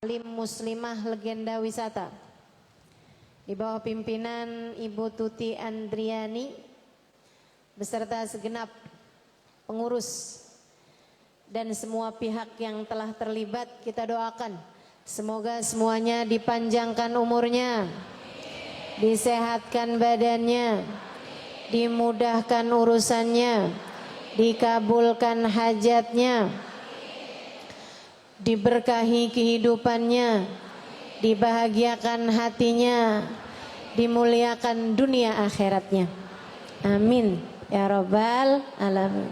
Alim Muslimah Legenda Wisata di bawah pimpinan Ibu Tuti Andriani beserta segenap pengurus dan semua pihak yang telah terlibat. Kita doakan semoga semuanya dipanjangkan umurnya, disehatkan badannya, dimudahkan urusannya, dikabulkan hajatnya, diberkahi kehidupannya, dibahagiakan hatinya, dimuliakan dunia akhiratnya. Amin ya rabbal alamin.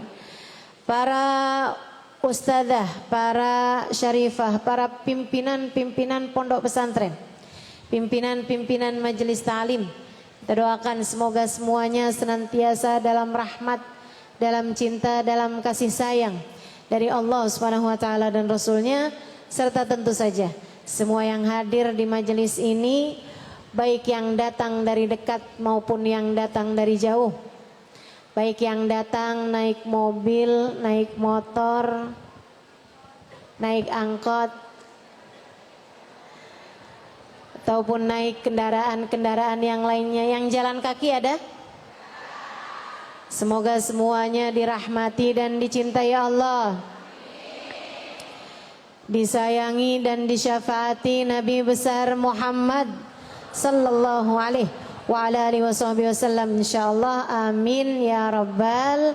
Para ustadzah, para syarifah, para pimpinan-pimpinan pondok pesantren, pimpinan-pimpinan majelis ta'lim, kita doakan semoga semuanya senantiasa dalam rahmat, dalam cinta, dalam kasih sayang dari Allah Subhanahu wa taala dan Rasulnya, serta tentu saja semua yang hadir di majelis ini, baik yang datang dari dekat maupun yang datang dari jauh, baik yang datang naik mobil, naik motor, naik angkot, ataupun naik kendaraan-kendaraan yang lainnya, yang jalan kaki ada? Semoga semuanya dirahmati dan dicintai Allah, disayangi dan disyafaati Nabi besar Muhammad sallallahu alaihi wa ala alihi wasallam insyaallah. Amin ya rabbal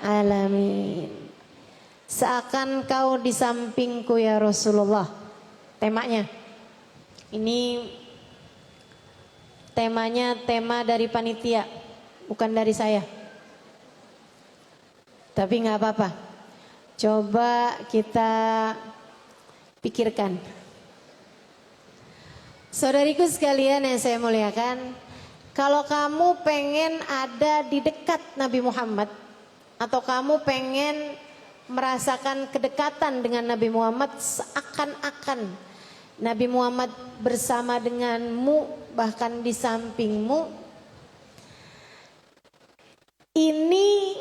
alamin. Seakan kau di sampingku ya Rasulullah. Temanya ini, temanya tema dari panitia, bukan dari saya. Tapi nggak apa-apa, coba kita pikirkan. Saudariku sekalian yang saya muliakan, kalau kamu pengen ada di dekat Nabi Muhammad, atau kamu pengen merasakan kedekatan dengan Nabi Muhammad, seakan-akan Nabi Muhammad bersama denganmu, bahkan di sampingmu, ini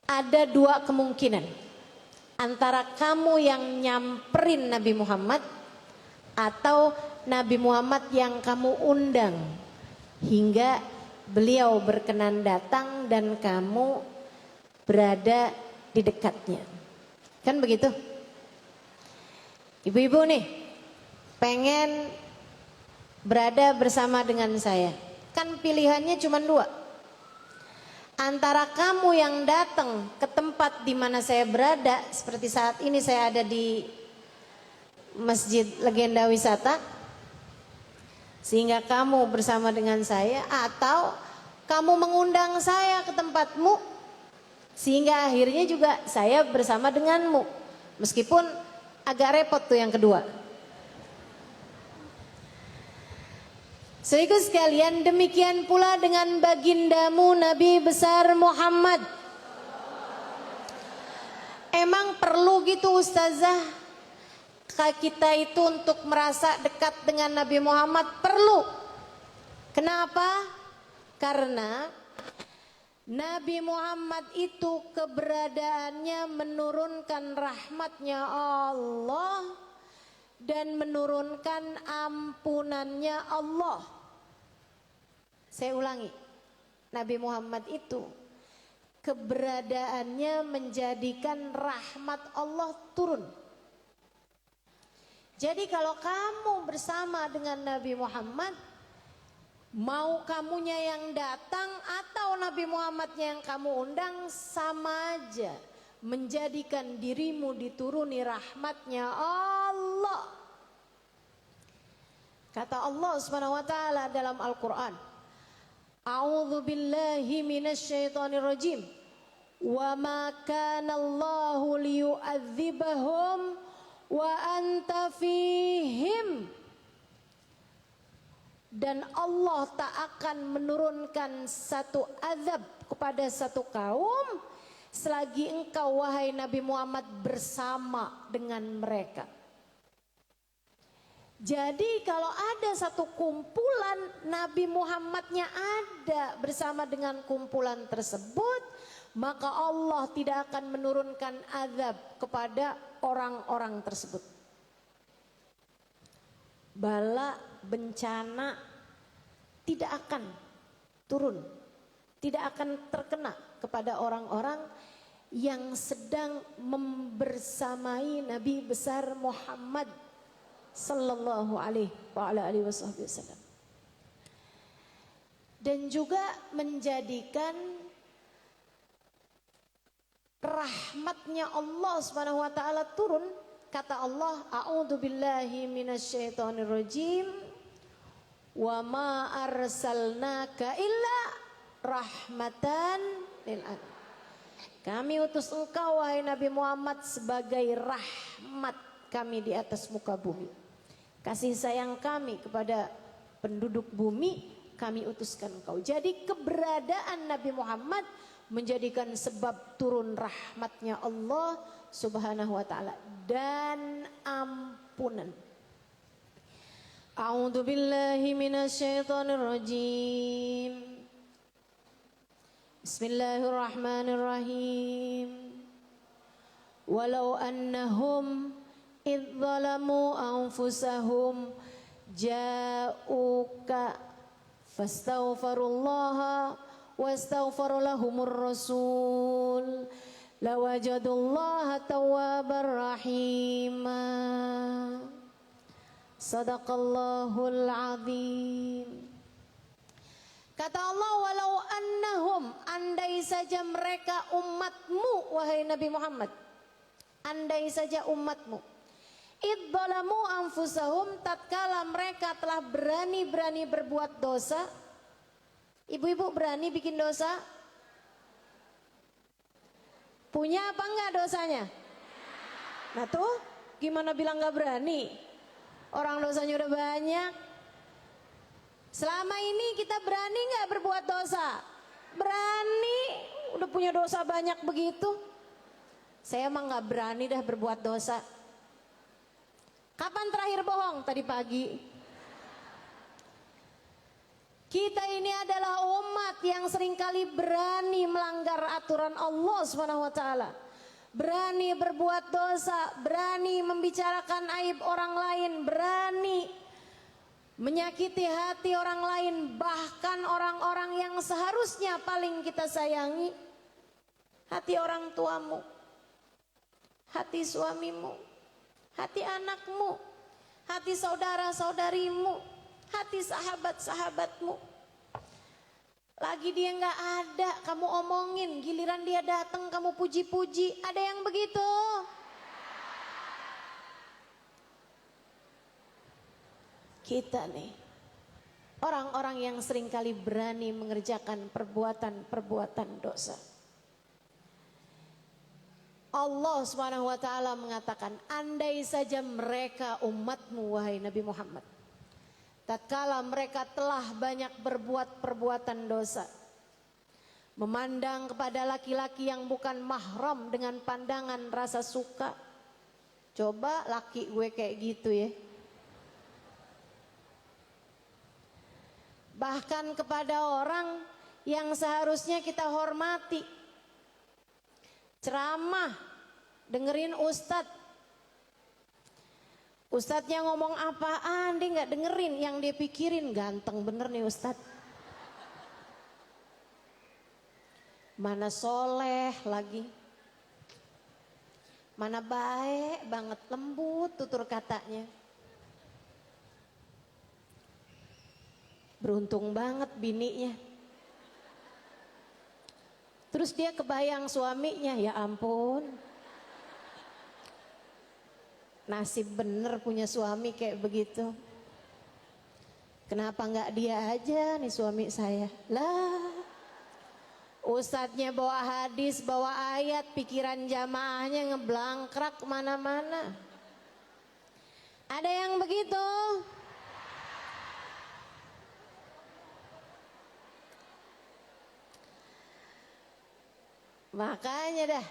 ada dua kemungkinan. Antara kamu yang nyamperin Nabi Muhammad, atau Nabi Muhammad yang kamu undang hingga beliau berkenan datang dan kamu berada di dekatnya. Kan begitu? Ibu-ibu nih pengen berada bersama dengan saya. Kan pilihannya cuma dua. Antara kamu yang datang ke tempat di mana saya berada, seperti saat ini saya ada di Masjid Legenda Wisata, sehingga kamu bersama dengan saya, atau kamu mengundang saya ke tempatmu, sehingga akhirnya juga saya bersama denganmu. Meskipun agak repot tuh yang kedua. Saudaraku sekalian, demikian pula dengan bagindamu Nabi besar Muhammad. Emang perlu gitu ustazah kita itu untuk merasa dekat dengan Nabi Muhammad? Perlu. Kenapa? Karena Nabi Muhammad itu keberadaannya menurunkan rahmatnya Allah dan menurunkan ampunannya Allah. Saya ulangi, Nabi Muhammad itu keberadaannya menjadikan rahmat Allah turun. Jadi kalau kamu bersama dengan Nabi Muhammad, mau kamunya yang datang atau Nabi Muhammadnya yang kamu undang, sama aja menjadikan dirimu dituruni rahmatnya Allah. Kata Allah Subhanahu wa taala dalam Al-Qur'an, A'udzu billahi minasyaitonir rajim. Wa ma kana Allahu liyu'adzibahum wa anta fihim. Dan Allah tak akan menurunkan satu azab kepada satu kaum selagi engkau wahai Nabi Muhammad bersama dengan mereka. Jadi kalau ada satu kumpulan Nabi Muhammadnya ada bersama dengan kumpulan tersebut, maka Allah tidak akan menurunkan azab kepada orang-orang tersebut. bala, bencana tidak akan turun, tidak akan terkena kepada orang-orang yang sedang membersamai Nabi besar Muhammad sallallahu alaihi wasallam. Dan juga menjadikan rahmatnya Allah Subhanahu wa taala turun. Kata Allah, a'udzubillahi minasyaitonirrajim, wa ma arsalnaka illa rahmatan lil alamin. Kami utus engkau wahai Nabi Muhammad sebagai rahmat kami di atas muka bumi. Kasih sayang kami kepada penduduk bumi kami utuskan engkau. Jadi keberadaan Nabi Muhammad menjadikan sebab turun rahmatnya Allah Subhanahu wa taala dan ampunan. A'udzu billahi minasyaitonir rajim. Bismillahirrahmanirrahim. Walau annahum idz zalamu anfusahum ja'uka fastaghfirullaha wastaghfara lahumur rasul lawajadullaha tawwabar rahima. Sadaqallahul azim. Kata Allah, walau annahum, andai saja mereka umatmu wahai Nabi Muhammad, andai saja umatmu, idzalamu anfusahum, tatkala mereka telah berani-berani berbuat dosa. Ibu-ibu berani bikin dosa? Punya apa enggak dosanya? Nah tuh gimana bilang gak berani? Orang dosanya udah banyak. Selama ini kita berani gak berbuat dosa? Berani, udah punya dosa banyak begitu. Saya emang gak berani dah berbuat dosa. Kapan terakhir bohong? Tadi pagi. Kita ini adalah umat yang seringkali berani melanggar aturan Allah SWT. Berani berbuat dosa, berani membicarakan aib orang lain, berani menyakiti hati orang lain, bahkan orang-orang yang seharusnya paling kita sayangi. Hati orang tuamu, hati suamimu, hati anakmu, hati saudara-saudarimu, hati sahabat-sahabatmu. Lagi dia nggak ada, kamu omongin, giliran dia datang kamu puji-puji. Ada yang begitu? Kita nih orang-orang yang seringkali berani mengerjakan perbuatan-perbuatan dosa. Allah Subhanahu wa taala mengatakan, andai saja mereka umatmu wahai Nabi Muhammad, tatkala mereka telah banyak berbuat perbuatan dosa, memandang kepada laki-laki yang bukan mahram dengan pandangan rasa suka. Coba laki gue kayak gitu ya. Bahkan kepada orang yang seharusnya kita hormati, ceramah, dengerin ustadz. Ustadznya ngomong apaan dia nggak dengerin, yang dia pikirin ganteng bener nih ustadz. Mana soleh lagi, mana baik banget, lembut tutur katanya. Beruntung banget bininya. Terus dia kebayang suaminya, ya ampun. Nasib bener punya suami kayak begitu. Kenapa nggak dia aja nih suami saya? Lah, ustadznya bawa hadis, bawa ayat, pikiran jamaahnya ngeblangkrak kemana-mana. Ada yang begitu? Makanya dah,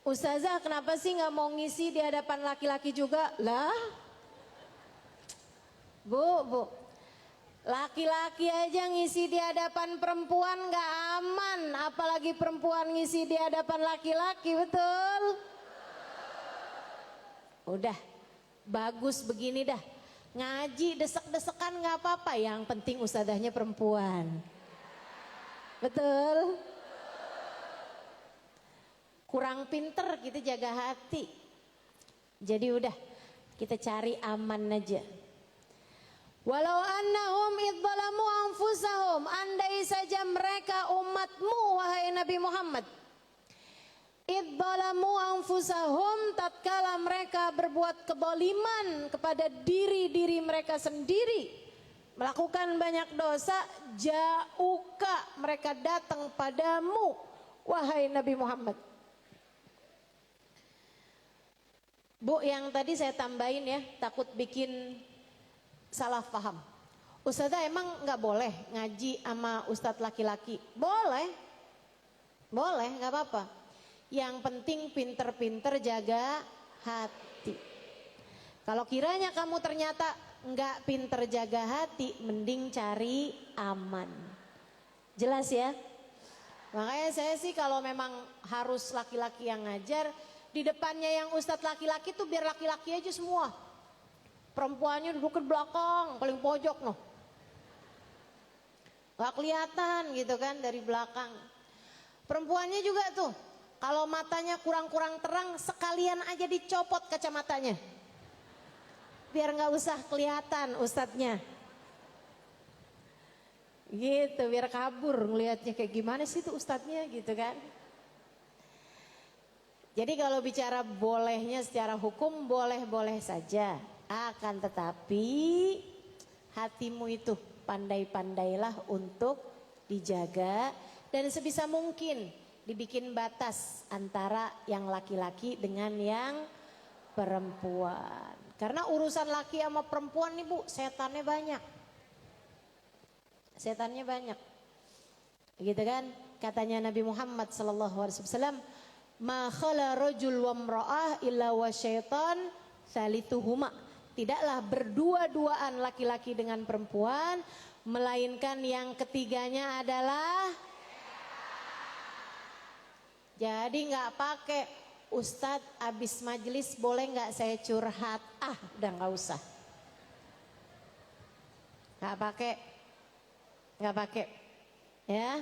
ustazah kenapa sih nggak mau ngisi di hadapan laki-laki juga? Lah, bu, laki-laki aja ngisi di hadapan perempuan nggak aman, apalagi perempuan ngisi di hadapan laki-laki, betul? Udah, bagus begini dah. Ngaji desek-desekan nggak apa-apa, yang penting ustazahnya perempuan. Betul? Kurang pinter kita jaga hati. Jadi udah kita cari aman aja. Walau annahum idzalamu anfusahum, andai saja mereka umatmu wahai Nabi Muhammad, idzalamu anfusahum, tatkala mereka berbuat kedzaliman kepada diri-diri mereka sendiri, melakukan banyak dosa, ja'uka, mereka datang padamu wahai Nabi Muhammad. Bu, yang tadi saya tambahin ya, takut bikin salah paham. Ustazah emang nggak boleh ngaji sama ustadz laki-laki? Boleh, boleh, nggak apa-apa. Yang penting pinter-pinter jaga hati. Kalau kiranya kamu ternyata nggak pinter jaga hati, mending cari aman. Jelas ya? Makanya saya sih kalau memang harus laki-laki yang ngajar, di depannya yang ustadz laki-laki tuh biar laki-laki aja semua. Perempuannya duduk ke belakang, paling pojok noh. Gak kelihatan gitu kan dari belakang. Perempuannya juga tuh, kalau matanya kurang-kurang terang, sekalian aja dicopot kacamatanya. Biar gak usah kelihatan ustadznya. Gitu, biar kabur ngelihatnya kayak gimana sih tuh ustadznya gitu kan. Jadi kalau bicara bolehnya secara hukum, boleh-boleh saja. Akan tetapi hatimu itu pandai-pandailah untuk dijaga, dan sebisa mungkin dibikin batas antara yang laki-laki dengan yang perempuan. Karena urusan laki sama perempuan nih Bu, setannya banyak. Setannya banyak. Gitu kan? Katanya Nabi Muhammad SAW, ma khala rajul wa imra'ah illa wa syaitan salituhuma. Tidaklah berdua-duaan laki-laki dengan perempuan, melainkan yang ketiganya adalah. Jadi nggak pakai Ustadz abis majelis boleh nggak saya curhat? Ah, udah nggak usah. Nggak pakai, ya.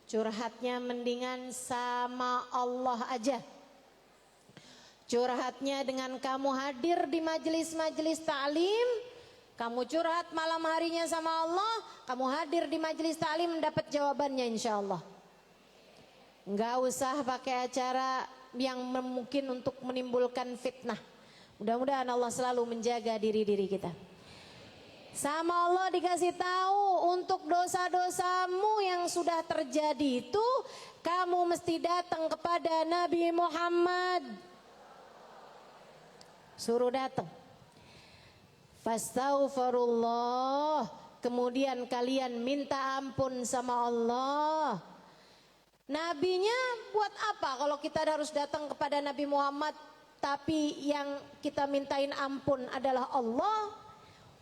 Curhatnya mendingan sama Allah aja. Curhatnya dengan kamu hadir di majelis-majelis ta'lim, kamu curhat malam harinya sama Allah, kamu hadir di majelis ta'lim dapat jawabannya insya Allah. Nggak usah pakai acara yang mungkin untuk menimbulkan fitnah. Mudah-mudahan Allah selalu menjaga diri-diri kita. Sama Allah dikasih tahu, untuk dosa-dosamu yang sudah terjadi itu kamu mesti datang kepada Nabi Muhammad. Suruh datang. Fastaghfirullah, kemudian kalian minta ampun sama Allah. Nabinya buat apa kalau kita harus datang kepada Nabi Muhammad, tapi yang kita mintain ampun adalah Allah?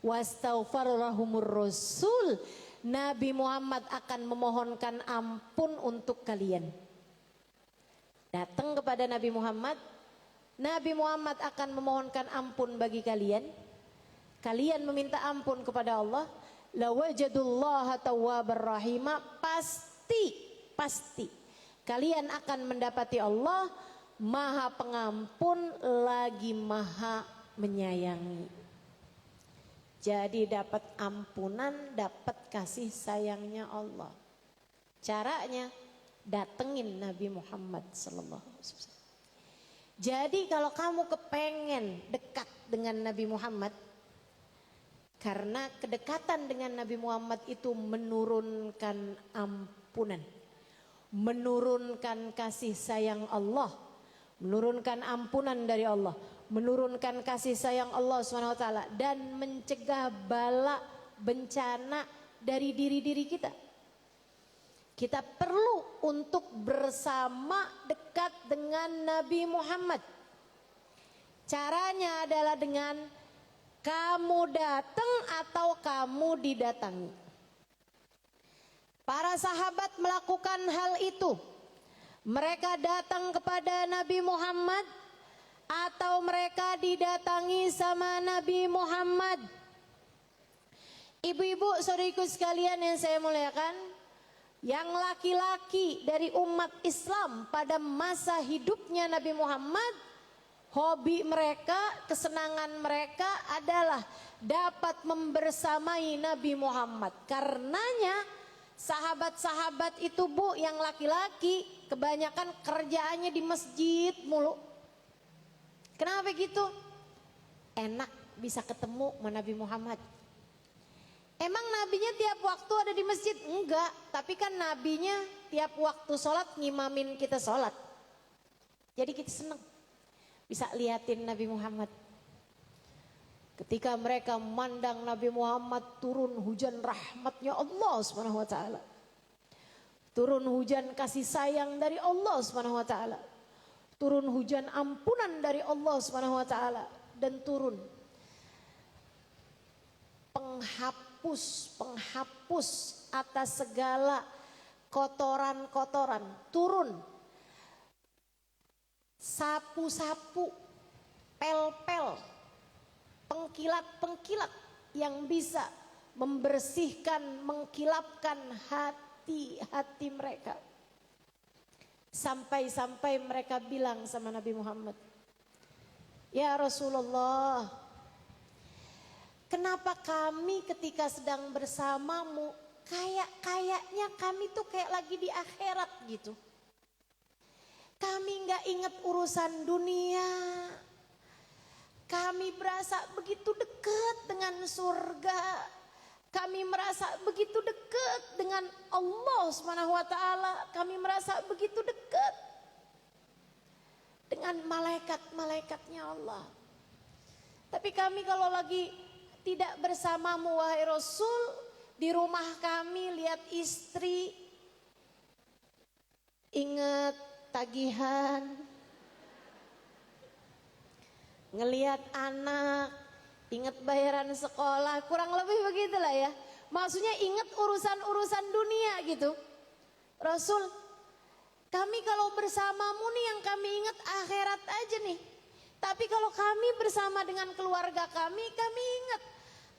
Wastaghfarahumur rasul, Nabi Muhammad akan memohonkan ampun untuk kalian. Datang kepada Nabi Muhammad, Nabi Muhammad akan memohonkan ampun bagi kalian. Kalian meminta ampun kepada Allah, lawajadullaha tawwabar rahima, pasti kalian akan mendapati Allah Maha Pengampun lagi Maha Menyayangi. Jadi dapat ampunan, dapat kasih sayangnya Allah. Caranya datengin Nabi Muhammad sallallahu alaihi wasallam. Jadi kalau kamu kepengen dekat dengan Nabi Muhammad, karena kedekatan dengan Nabi Muhammad itu menurunkan ampunan, menurunkan kasih sayang Allah, menurunkan ampunan dari Allah, menurunkan kasih sayang Allah SWT, dan mencegah bala bencana dari diri-diri kita. Kita perlu untuk bersama dekat dengan Nabi Muhammad. Caranya adalah dengan kamu datang atau kamu didatangi. Para sahabat melakukan hal itu. Mereka datang kepada Nabi Muhammad atau mereka didatangi sama Nabi Muhammad. Ibu-ibu, saudariku sekalian yang saya muliakan, yang laki-laki dari umat Islam pada masa hidupnya Nabi Muhammad, hobi mereka, kesenangan mereka adalah dapat membersamai Nabi Muhammad. Karenanya sahabat-sahabat itu bu, yang laki-laki kebanyakan kerjaannya di masjid mulu. Kenapa begitu? Enak bisa ketemu sama Nabi Muhammad. Emang nabinya tiap waktu ada di masjid? Enggak, tapi kan nabinya tiap waktu sholat ngimamin kita sholat. Jadi kita senang bisa liatin Nabi Muhammad. Ketika mereka memandang Nabi Muhammad, turun hujan rahmatnya Allah Subhanahu wa taala. Turun hujan kasih sayang dari Allah Subhanahu wa taala. Turun hujan ampunan dari Allah Subhanahu wa taala, dan turun penghapus atas segala kotoran-kotoran, turun sapu-sapu, pel-pel, pengkilat-pengkilat yang bisa membersihkan, mengkilapkan hati-hati mereka. Sampai-sampai mereka bilang sama Nabi Muhammad, "Ya Rasulullah, kenapa kami ketika sedang bersamamu kayaknya kami tuh kayak lagi di akhirat gitu. Kami nggak ingat urusan dunia. Kami berasa begitu dekat dengan surga. Kami merasa begitu dekat dengan Allah Subhanahu wa taala. Kami merasa begitu dekat dengan malaikat-malaikatnya Allah. Tapi kami kalau lagi tidak bersamamu wahai Rasul, di rumah kami lihat istri, ingat tagihan, ngelihat anak, ingat bayaran sekolah, kurang lebih begitulah ya. Maksudnya ingat urusan-urusan dunia gitu. Rasul, kami kalau bersamamu nih yang kami ingat akhirat aja nih. Tapi kalau kami bersama dengan keluarga kami ingat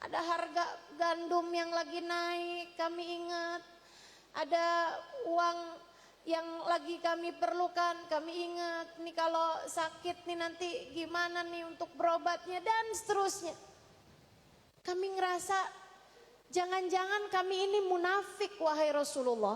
ada harga gandum yang lagi naik, kami ingat ada uang yang lagi kami perlukan, kami ingat nih kalau sakit nih nanti gimana nih untuk berobatnya dan seterusnya. Kami ngerasa jangan-jangan kami ini munafik wahai Rasulullah.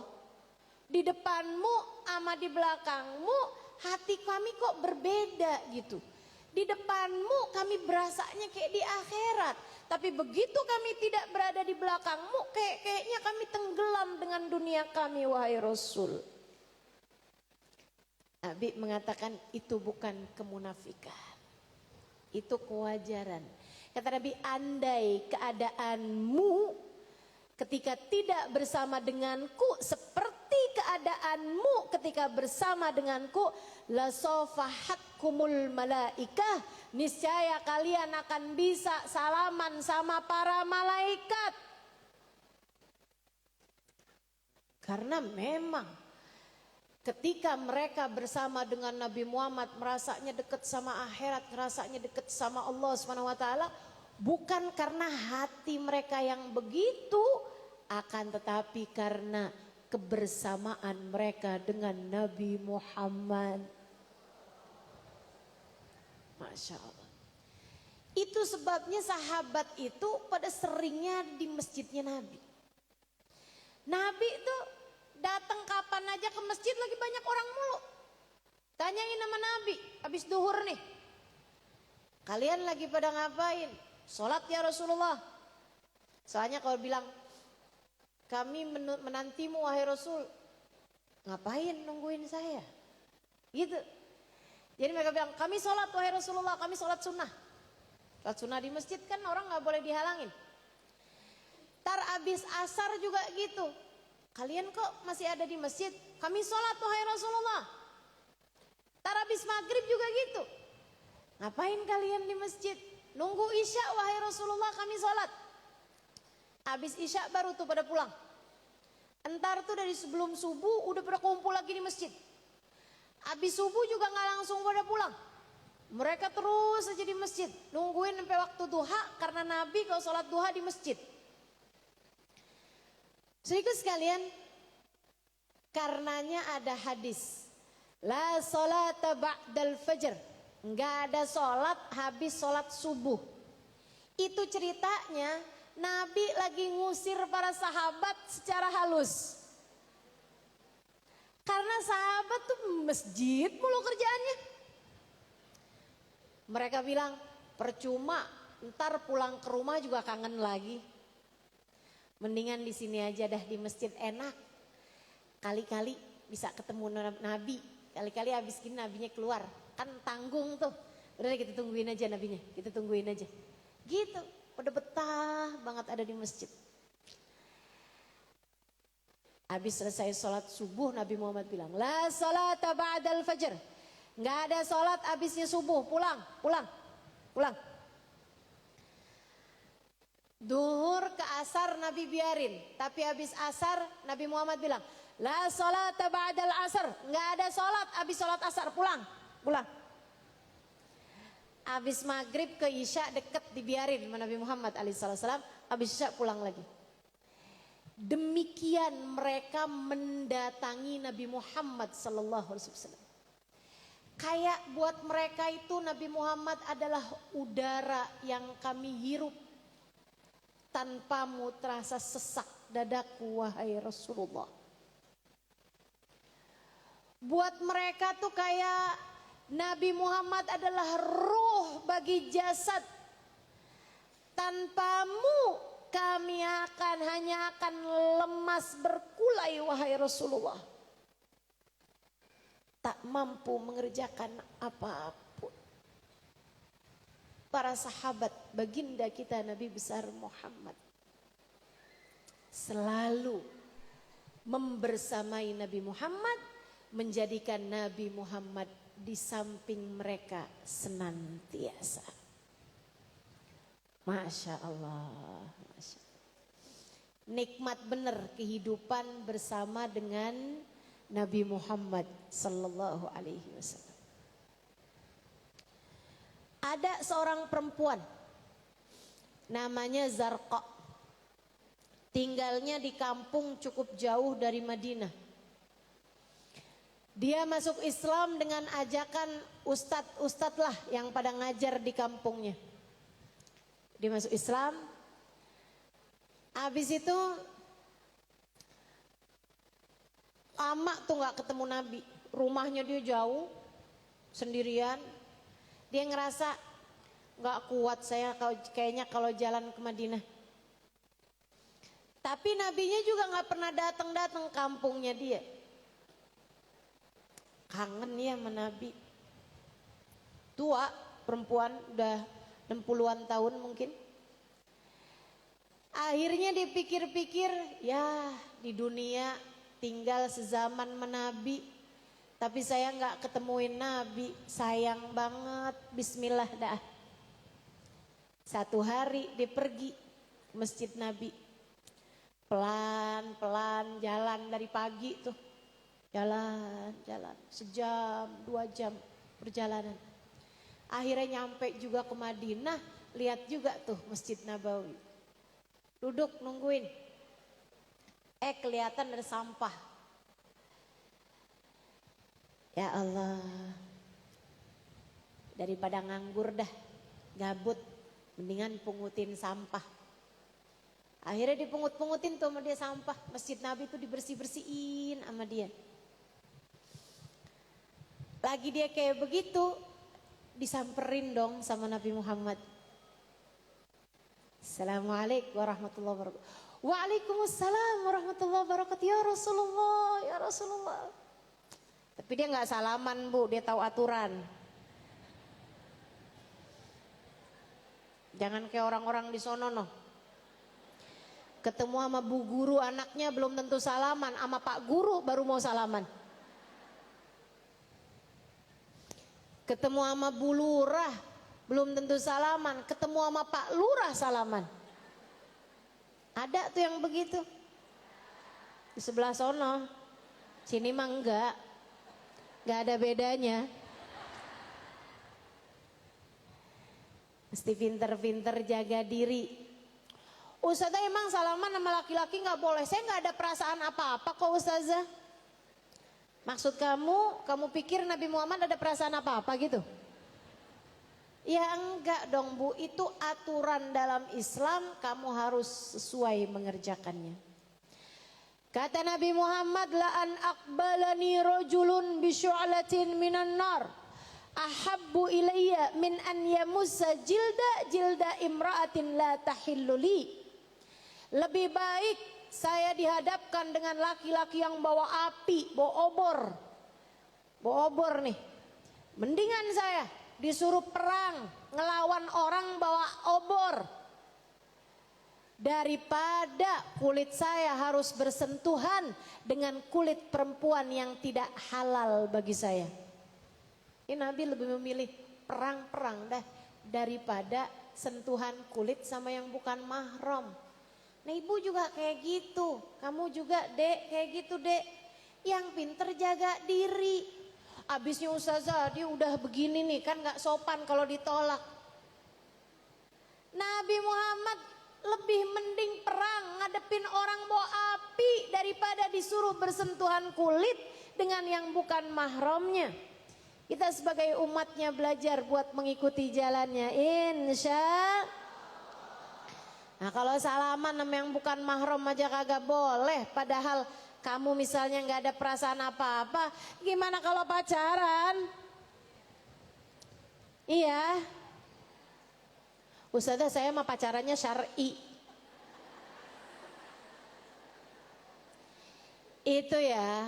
Di depanmu sama di belakangmu hati kami kok berbeda gitu. Di depanmu kami berasanya kayak di akhirat, tapi begitu kami tidak berada di belakangmu kayaknya kami tenggelam dengan dunia kami wahai Rasul. Nabi mengatakan itu bukan kemunafikan, itu kewajaran. Kata Nabi, andai keadaanmu ketika tidak bersama denganku seperti keadaanmu ketika bersama denganku, la sofahatkumul malaikah, niscaya kalian akan bisa salaman sama para malaikat. Karena memang ketika mereka bersama dengan Nabi Muhammad merasanya dekat sama akhirat, merasanya dekat sama Allah Subhanahu wa taala, bukan karena hati mereka yang begitu, akan tetapi karena kebersamaan mereka dengan Nabi Muhammad. Masya Allah. Itu sebabnya sahabat itu pada seringnya di masjidnya Nabi. Nabi itu datang kapan aja ke masjid lagi banyak orang mulu. Tanyain nama Nabi, habis duhur nih, kalian lagi pada ngapain? Sholat ya Rasulullah. Soalnya kalau bilang kami menantimu wahai Rasul, ngapain nungguin saya? Gitu. Jadi mereka bilang kami sholat wahai Rasulullah, kami sholat sunnah. Sholat sunnah di masjid kan orang gak boleh dihalangin. Tar abis asar juga gitu, kalian kok masih ada di masjid? Kami sholat wahai Rasulullah. Tar abis maghrib juga gitu, ngapain kalian di masjid? Nunggu isya wahai Rasulullah, kami sholat. Habis isya baru tuh pada pulang. Entar tuh dari sebelum subuh udah pada kumpul lagi di masjid. Habis subuh juga gak langsung pada pulang. Mereka terus aja di masjid, nungguin sampai waktu duha, karena Nabi kalau sholat duha di masjid. Saudaraku sekalian, karenanya ada hadis, la salata ba'dal fajr, enggak ada sholat habis sholat subuh. Itu ceritanya Nabi lagi ngusir para sahabat secara halus. Karena sahabat tuh masjid mulu kerjaannya. Mereka bilang, percuma, ntar pulang ke rumah juga kangen lagi. Mendingan di sini aja dah, di masjid enak. Kali-kali bisa ketemu Nabi. Kali-kali habis gini Nabinya keluar. Kan tanggung tuh. Udah kita tungguin aja Nabinya. Kita tungguin aja. Gitu. Udah betah banget ada di masjid. Habis selesai sholat subuh, Nabi Muhammad bilang, la salata ba'dal fajr. Nggak ada sholat habisnya subuh. Pulang. Duhur ke asar Nabi biarin. Tapi habis asar Nabi Muhammad bilang, la salata ba'dal asar. Nggak ada sholat habis sholat asar. Pulang. Habis maghrib ke isya deket dibiarin sama Nabi Muhammad alaihissalam. Habis isya pulang lagi. Demikian mereka mendatangi Nabi Muhammad sallallahu alaihi wasallam. Kayak buat mereka itu Nabi Muhammad adalah udara yang kami hirup. Tanpamu terasa sesak dadaku wahai Rasulullah. Buat mereka tuh kayak Nabi Muhammad adalah ruh bagi jasad. Tanpamu kami hanya akan lemas berkulai wahai Rasulullah. Tak mampu mengerjakan apapun. Para sahabat baginda kita Nabi besar Muhammad selalu membersamai Nabi Muhammad, menjadikan Nabi Muhammad di samping mereka senantiasa. Masya Allah, Masya Allah. Nikmat benar kehidupan bersama dengan Nabi Muhammad sallallahu alaihi wasallam. Ada seorang perempuan namanya Zarqa. Tinggalnya di kampung cukup jauh dari Madinah. Dia masuk Islam dengan ajakan ustadz lah yang pada ngajar di kampungnya. Dia masuk Islam. Habis itu lama tuh gak ketemu Nabi. Rumahnya dia jauh, sendirian. Dia ngerasa gak kuat saya kayaknya kalau jalan ke Madinah. Tapi Nabinya juga gak pernah datang kampungnya dia. Kangen ya sama Nabi. Tua perempuan, udah 60-an tahun mungkin. Akhirnya dipikir-pikir, ya di dunia tinggal sezaman menabi. Tapi saya gak ketemuin Nabi, sayang banget, bismillah dah. Satu hari dia pergi ke masjid Nabi. Pelan-pelan jalan dari pagi tuh. Jalan, sejam, 2 jam perjalanan. Akhirnya nyampe juga ke Madinah, lihat juga tuh Masjid Nabawi. Duduk nungguin. Kelihatan ada sampah. Ya Allah, daripada nganggur dah, gabut, mendingan pungutin sampah. Akhirnya dipungut-pungutin tuh sama dia sampah. Masjid Nabi tuh dibersih-bersihin sama dia. Lagi dia kayak begitu, disamperin dong sama Nabi Muhammad. Assalamualaikum warahmatullahi wabarakatuh. Waalaikumsalam warahmatullahi wabarakatuh. Ya Rasulullah, ya Rasulullah. Tapi dia gak salaman bu, dia tahu aturan. Jangan kayak orang-orang di sono noh. Ketemu sama bu guru anaknya belum tentu salaman, sama pak guru baru mau salaman. Ketemu sama bu lurah belum tentu salaman, ketemu sama pak lurah salaman. Ada tuh yang begitu. Di sebelah sono. Sini mah enggak. Gak ada bedanya. Mesti pinter-pinter jaga diri. Ustazah emang salaman sama laki-laki nggak boleh? Saya nggak ada perasaan apa-apa kok Ustazah. Maksud kamu pikir Nabi Muhammad ada perasaan apa-apa gitu? Ya enggak dong Bu, itu aturan dalam Islam, kamu harus sesuai mengerjakannya. Kata Nabi Muhammad, la an aqbalani rajulun bi syu'latin minan nar ahabbu ilayya min an yamussa jilda imra'atin la tahillu li. Lebih baik saya dihadapkan dengan laki-laki yang bawa api, bawa obor nih. Mendingan saya disuruh perang, ngelawan orang bawa obor, daripada kulit saya harus bersentuhan dengan kulit perempuan yang tidak halal bagi saya. Ini Nabi lebih memilih perang dah daripada sentuhan kulit sama yang bukan mahram. Nah ibu juga kayak gitu, kamu juga dek kayak gitu dek, yang pinter jaga diri. Abisnya Ustazah dia udah begini nih kan gak sopan kalau ditolak. Nabi Muhammad lebih mending perang ngadepin orang bawa api daripada disuruh bersentuhan kulit dengan yang bukan mahramnya. Kita sebagai umatnya belajar buat mengikuti jalannya insya. Nah kalau salaman sama yang bukan mahram aja kagak boleh, padahal kamu misalnya nggak ada perasaan apa-apa, gimana kalau pacaran? Iya, Ustazah saya mah pacarannya syar'i. Itu ya,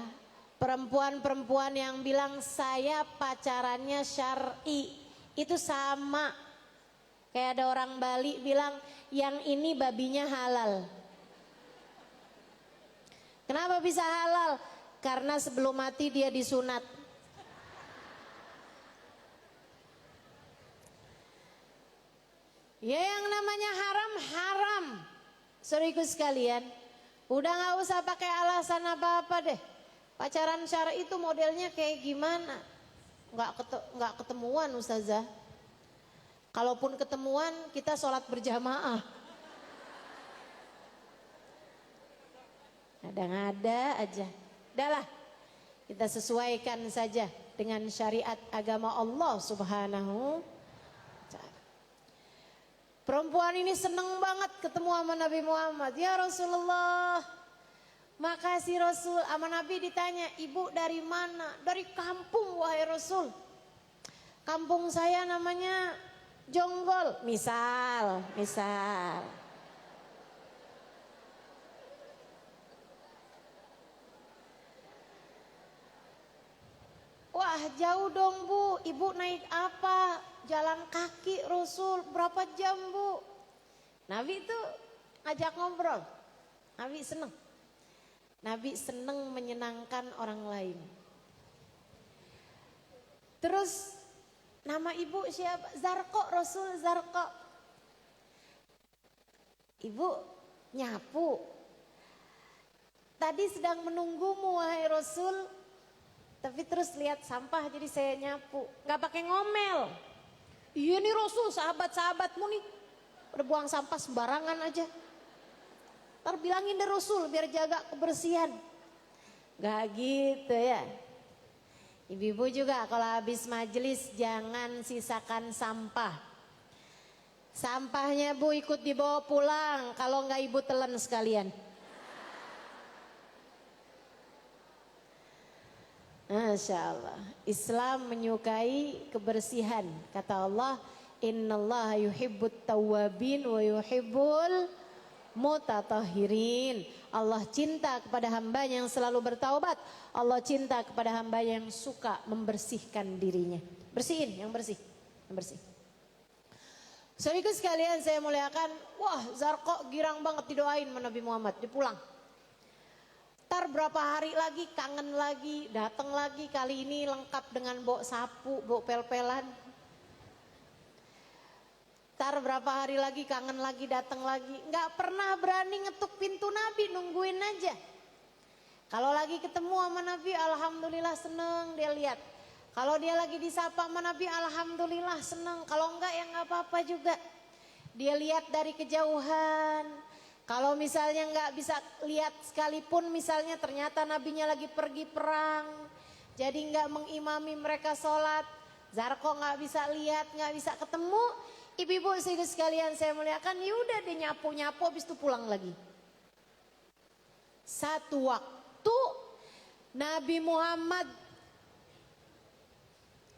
perempuan-perempuan yang bilang saya pacarannya syar'i, itu sama kayak ada orang Bali bilang yang ini babinya halal. Kenapa bisa halal? Karena sebelum mati dia disunat. Ya yang namanya haram. Saudaraku sekalian, udah gak usah pakai alasan apa-apa deh. Pacaran syar'i itu modelnya kayak gimana? Nggak ketemuan Ustazah. Kalaupun ketemuan kita sholat berjamaah. Ada-ada aja. Udahlah, kita sesuaikan saja dengan syariat agama Allah Subhanahu wa ta'ala. Perempuan ini seneng banget ketemu sama Nabi Muhammad. Ya Rasulullah, makasih Rasul. Sama Nabi ditanya, ibu dari mana? Dari kampung wahai Rasul. Kampung saya namanya Jonggol. Misal. Wah jauh dong Bu, ibu naik apa? Jalan kaki Rasul, berapa jam Bu? Nabi itu ngajak ngobrol, Nabi seneng. Nabi seneng menyenangkan orang lain. Terus nama ibu siapa? Zarko, Rasul Zarko. Ibu nyapu. Tadi sedang menunggumu wahai Rasul. Tapi terus lihat sampah jadi saya nyapu. Gak pakai ngomel. Iya nih Rasul, sahabat-sahabatmu nih udah buang sampah sembarangan aja. Ntar bilangin deh Rasul biar jaga kebersihan. Gak gitu ya. Ibu-ibu juga kalau habis majelis jangan sisakan sampah. Sampahnya Bu ikut dibawa pulang, kalau nggak ibu telan sekalian. Masya Allah, Islam menyukai kebersihan. Kata Allah, innallaha yuhibbut tawwabin wa yuhibbul mutatahhirin. Allah cinta kepada hamba yang selalu bertaubat. Allah cinta kepada hamba yang suka membersihkan dirinya. Bersihin yang bersih, yang bersih. Saudaraku sekalian saya muliakan, wah Zarko girang banget didoain sama Nabi Muhammad, dia pulang. Ntar berapa hari lagi kangen lagi, datang lagi, kali ini lengkap dengan bawa sapu, bawa pel-pelan. Ntar berapa hari lagi kangen lagi, datang lagi, nggak pernah berani ngetuk pintu Nabi, nungguin aja. Kalau lagi ketemu sama Nabi, alhamdulillah seneng dia lihat. Kalau dia lagi disapa sama Nabi, alhamdulillah seneng. Kalau enggak ya nggak apa-apa juga. Dia lihat dari kejauhan. Kalau misalnya nggak bisa lihat sekalipun, misalnya ternyata nabinya lagi pergi perang, jadi nggak mengimami mereka sholat, Zarko nggak bisa lihat, nggak bisa ketemu, ibu-ibu sekalian saya muliakan, yaudah dia nyapu-nyapu habis itu pulang lagi. Satu waktu Nabi Muhammad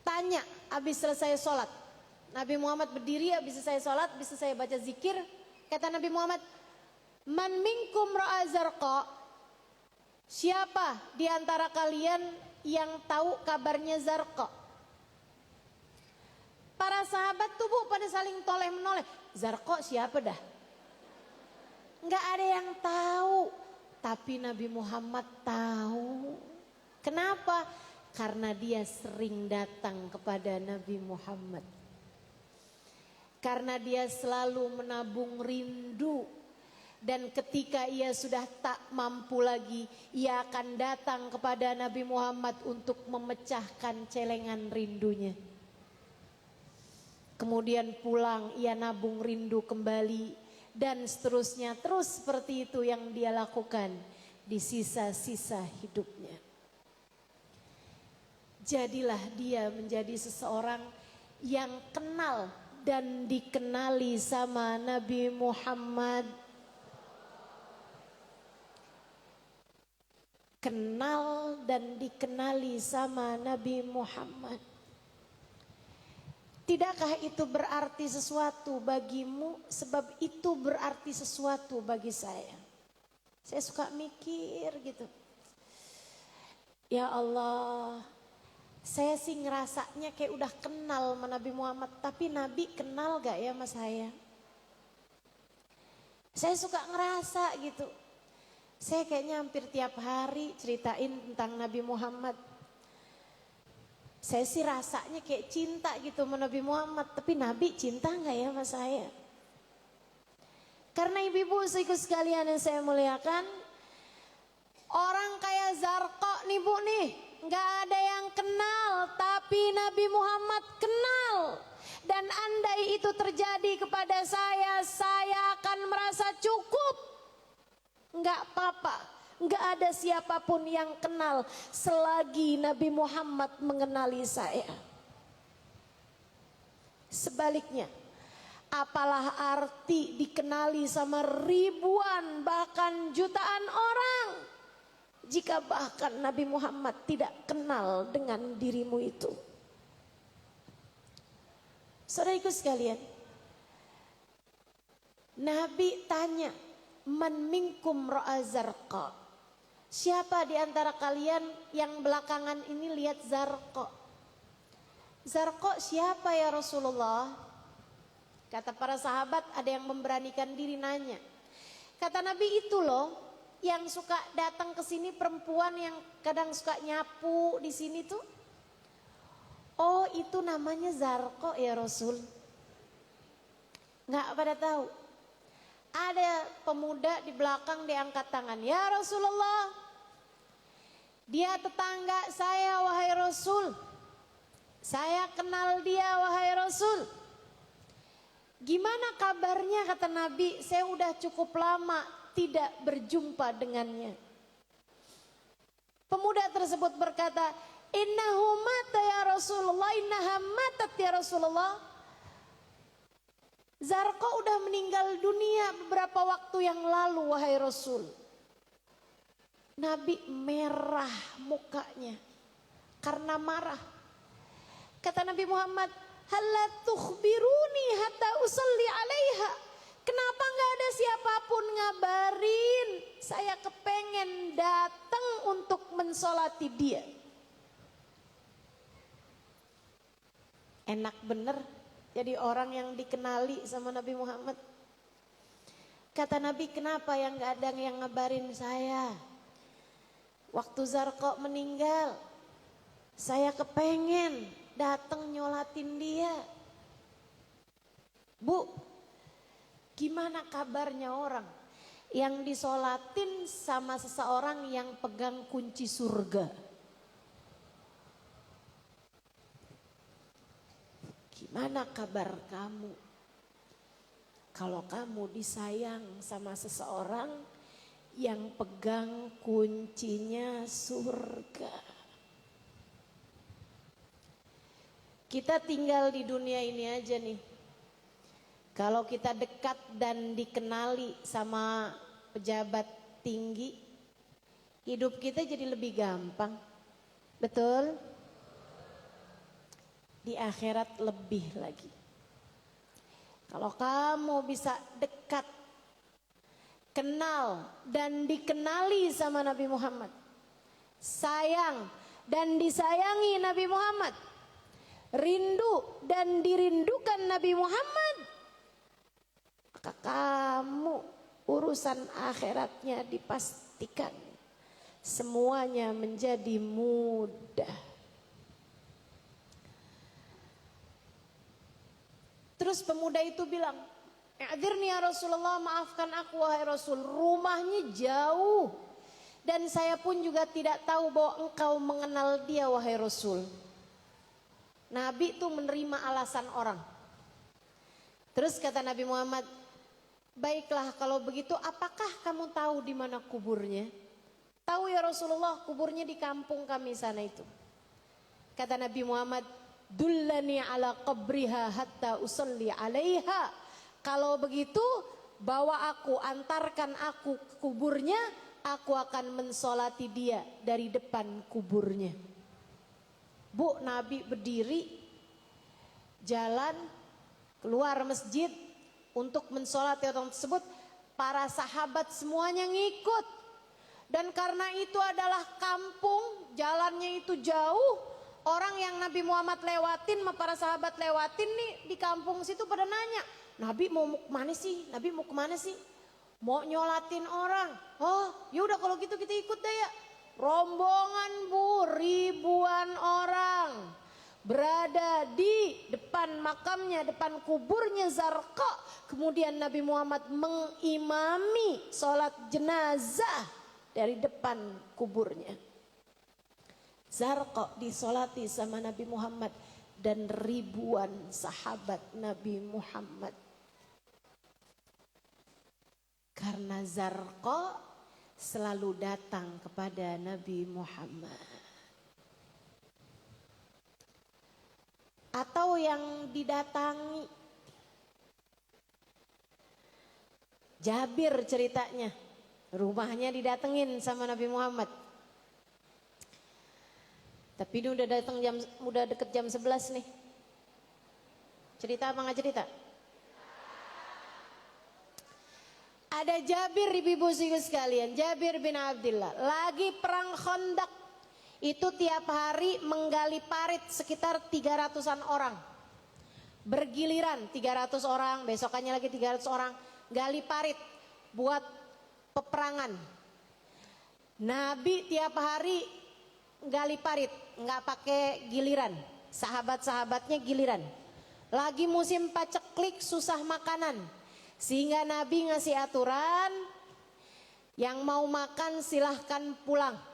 tanya habis selesai sholat. Nabi Muhammad berdiri habis selesai sholat, habis selesai baca zikir. Kata Nabi Muhammad, man minkum ra'a Zarqa? Siapa di antara kalian yang tahu kabarnya Zarqa? Para sahabat tuh Bu pada saling toleh menoleh. Zarqa siapa dah? Enggak ada yang tahu. Tapi Nabi Muhammad tahu. Kenapa? Karena dia sering datang kepada Nabi Muhammad. Karena dia selalu menabung rindu. Dan ketika ia sudah tak mampu lagi, ia akan datang kepada Nabi Muhammad untuk memecahkan celengan rindunya. Kemudian pulang, ia nabung rindu kembali, dan seterusnya. Terus seperti itu yang dia lakukan di sisa-sisa hidupnya. Jadilah dia menjadi seseorang yang kenal dan dikenali sama Nabi Muhammad. Kenal dan dikenali sama Nabi Muhammad. Tidakkah itu berarti sesuatu bagimu? Sebab itu berarti sesuatu bagi saya. Saya suka mikir gitu. Ya Allah, saya sih ngerasanya kayak udah kenal sama Nabi Muhammad. Tapi Nabi kenal gak ya sama saya? Saya suka ngerasa gitu. Saya kayaknya hampir tiap hari ceritain tentang Nabi Muhammad. Saya sih rasanya kayak cinta gitu sama Nabi Muhammad. Tapi Nabi cinta gak ya sama saya? Karena ibu-ibu sekalian yang saya muliakan, orang kayak Zarqa nih Bu nih, gak ada yang kenal, tapi Nabi Muhammad kenal. Dan andai itu terjadi kepada saya akan merasa cukup. Enggak apa-apa, enggak ada siapapun yang kenal selagi Nabi Muhammad mengenali saya. Sebaliknya, apalah arti dikenali sama ribuan bahkan jutaan orang jika bahkan Nabi Muhammad tidak kenal dengan dirimu itu. Saudaraku sekalian, Nabi tanya, man minkum ra'a Zarqa? Siapa di antara kalian yang belakangan ini lihat Zarqa? Zarqa siapa ya Rasulullah? Kata para sahabat, ada yang memberanikan diri nanya. Kata Nabi, itu loh yang suka datang ke sini, perempuan yang kadang suka nyapu di sini tuh. Oh, itu namanya Zarqa ya Rasul. Nggak pada tahu. Ada pemuda di belakang diangkat tangan. Ya Rasulullah, dia tetangga saya wahai Rasul. Saya kenal dia wahai Rasul. Gimana kabarnya kata Nabi? Saya udah cukup lama tidak berjumpa dengannya. Pemuda tersebut berkata, innahu mata ya Rasulullah, innaha matat ya Rasulullah. Zarqa udah meninggal dunia beberapa waktu yang lalu wahai Rasul. Nabi merah mukanya karena marah. Kata Nabi Muhammad, halla tukhbiruni hatta usalli alaiha. Kenapa gak ada siapapun ngabarin? Saya kepengen datang untuk mensolati dia. Enak bener jadi orang yang dikenali sama Nabi Muhammad. Kata Nabi, kenapa yang gak ada yang ngabarin saya? Waktu Zarqa meninggal, saya kepengen datang nyolatin dia. Bu, gimana kabarnya orang yang disolatin sama seseorang yang pegang kunci surga? Gimana kabar kamu? Kalau kamu disayang sama seseorang yang pegang kuncinya surga. Kita tinggal di dunia ini aja nih. Kalau kita dekat dan dikenali sama pejabat tinggi, hidup kita jadi lebih gampang. Betul? Di akhirat lebih lagi. Kalau kamu bisa dekat, kenal dan dikenali sama Nabi Muhammad, sayang dan disayangi Nabi Muhammad, rindu dan dirindukan Nabi Muhammad, maka kamu urusan akhiratnya dipastikan semuanya menjadi mudah. Terus pemuda itu bilang, "I'dzirni ya Rasulullah, maafkan aku wahai Rasul, rumahnya jauh dan saya pun juga tidak tahu bahwa engkau mengenal dia wahai Rasul." Nabi itu menerima alasan orang. Terus kata Nabi Muhammad, "Baiklah kalau begitu, apakah kamu tahu di mana kuburnya?" "Tahu ya Rasulullah, kuburnya di kampung kami sana itu." Kata Nabi Muhammad, "Dullani ala qabriha hatta usalli alaiha." Kalau begitu, bawa aku, antarkan aku ke kuburnya, aku akan mensolati dia dari depan kuburnya. Bu, Nabi berdiri, jalan, keluar masjid untuk mensolati orang tersebut. Para sahabat semuanya ngikut. Dan karena itu adalah kampung, jalannya itu jauh. Orang yang Nabi Muhammad lewatin, para sahabat lewatin nih di kampung situ pada nanya, "Nabi mau kemana sih? Nabi mau kemana sih?" "Mau nyolatin orang." "Oh, yaudah kalau gitu kita ikut deh ya." Rombongan bu, ribuan orang berada di depan makamnya, depan kuburnya Zarqa. Kemudian Nabi Muhammad mengimami sholat jenazah dari depan kuburnya. Zarqa disolati sama Nabi Muhammad dan ribuan sahabat Nabi Muhammad. Karena Zarqa selalu datang kepada Nabi Muhammad. Atau yang didatangi. Jabir ceritanya, rumahnya didatengin sama Nabi Muhammad. Tapi ini udah datang udah deket jam 11 nih. Cerita apa nggak cerita? Ada Jabir, ibu-ibu sekalian, Jabir bin Abdullah lagi perang Khandaq. Itu tiap hari menggali parit sekitar 300-an orang. Bergiliran 300 orang, besokannya lagi 300 orang gali parit buat peperangan. Nabi tiap hari gali parit, nggak pakai giliran. Sahabat-sahabatnya giliran. Lagi musim paceklik, susah makanan, sehingga Nabi ngasih aturan, yang mau makan silahkan pulang.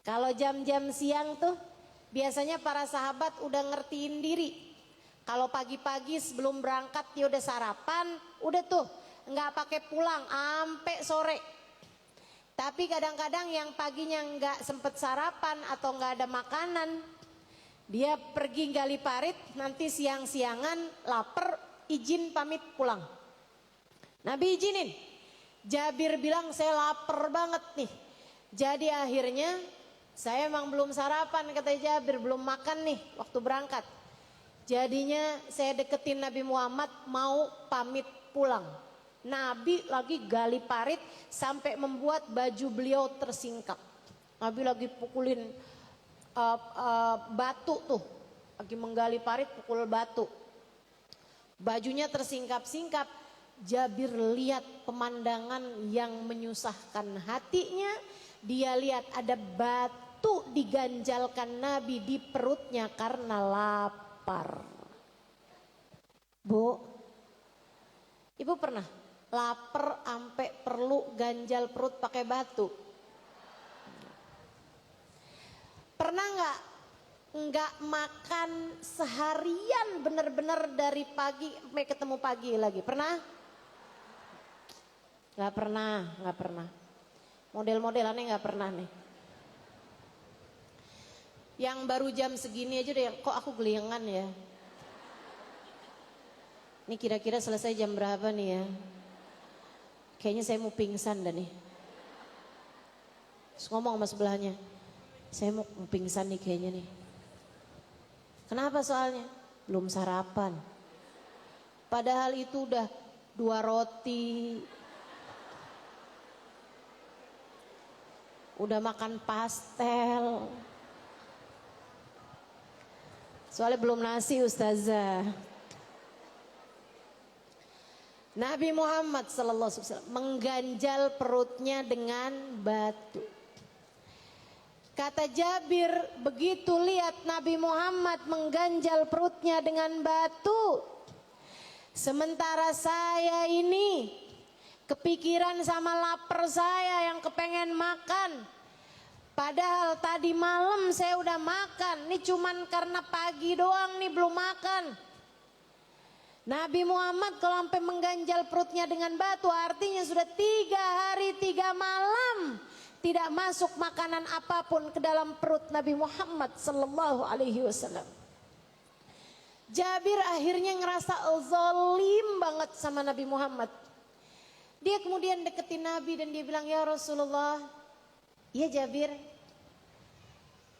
Kalau jam-jam siang tuh biasanya para sahabat udah ngertiin diri. Kalau pagi-pagi sebelum berangkat dia udah sarapan, udah tuh nggak pakai pulang ampe sore. Tapi kadang-kadang yang paginya nggak sempet sarapan atau nggak ada makanan, dia pergi gali parit, nanti siang-siangan lapar, izin pamit pulang. Nabi izinin. Jabir bilang, "Saya lapar banget nih." Jadi akhirnya, "Saya emang belum sarapan," kata Jabir, "belum makan nih waktu berangkat. Jadinya saya deketin Nabi Muhammad mau pamit pulang." Nabi lagi gali parit sampai membuat baju beliau tersingkap. Nabi lagi pukulin batu tuh, lagi menggali parit pukul batu. Bajunya tersingkap-singkap. Jabir lihat pemandangan yang menyusahkan hatinya. Dia lihat ada batu diganjalkan Nabi di perutnya karena lapar. Bu, ibu pernah lapar sampai perlu ganjal perut pakai batu? Pernah nggak nggak makan seharian bener-bener dari pagi sampai ketemu pagi lagi. Pernah? Nggak pernah. Model-modelannya nggak pernah nih. Yang baru jam segini aja deh, kok aku geliangan ya. Ini kira-kira selesai jam berapa nih ya? Kayaknya saya mau pingsan dah nih. Terus ngomong sama sebelahnya, saya mau pingsan nih kayaknya nih. Kenapa soalnya? Belum sarapan. Padahal itu udah 2 roti. Udah makan pastel. Soalnya belum nasi ustazah. Nabi Muhammad sallallahu alaihi wasallam mengganjal perutnya dengan batu. Kata Jabir, begitu lihat Nabi Muhammad mengganjal perutnya dengan batu, sementara saya ini kepikiran sama lapar saya yang kepengen makan. Padahal tadi malam saya udah makan, ini cuman karena pagi doang nih belum makan. Nabi Muhammad kalau sampai mengganjal perutnya dengan batu, artinya sudah 3 hari 3 malam tidak masuk makanan apapun ke dalam perut Nabi Muhammad sallallahu alaihi wasallam. Jabir akhirnya ngerasa zalim banget sama Nabi Muhammad. Dia kemudian deketin Nabi dan dia bilang, "Ya Rasulullah." "Iya Jabir."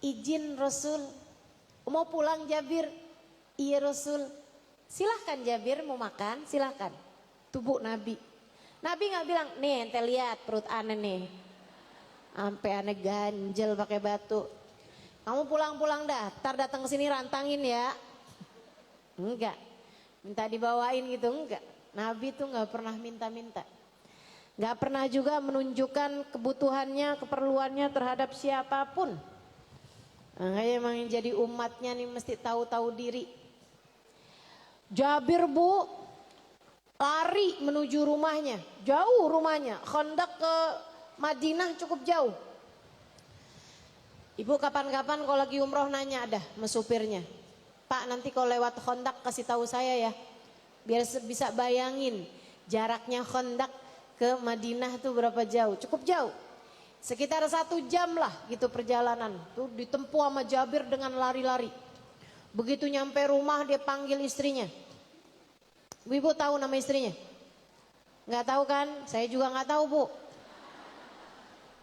"Izin Rasul." "Mau pulang Jabir?" "Iya Rasul." "Silahkan Jabir, mau makan silahkan." Tubuh Nabi. Nabi gak bilang, "Nih ente lihat perut aneh nih. Sampai aneh ganjel pakai batu. Kamu pulang-pulang dah, ntar datang ke sini rantangin ya." Enggak. Minta dibawain gitu, enggak. Nabi tuh nggak pernah minta-minta. Nggak pernah juga menunjukkan kebutuhannya, keperluannya terhadap siapapun. Makanya emang yang jadi umatnya nih mesti tahu-tahu diri. Jabir bu lari menuju rumahnya, jauh rumahnya, Khandaq ke Madinah cukup jauh. Ibu kapan-kapan kalau lagi umroh nanya ada sama supirnya, "Pak nanti kalau lewat Khandaq kasih tahu saya ya, biar bisa bayangin jaraknya Khandaq ke Madinah tuh berapa jauh." Cukup jauh, sekitar 1 jam lah gitu perjalanan. Tuh ditempuh sama Jabir dengan lari-lari. Begitu nyampe rumah dia panggil istrinya. Ibu tahu nama istrinya? Nggak tahu kan? Saya juga nggak tahu bu.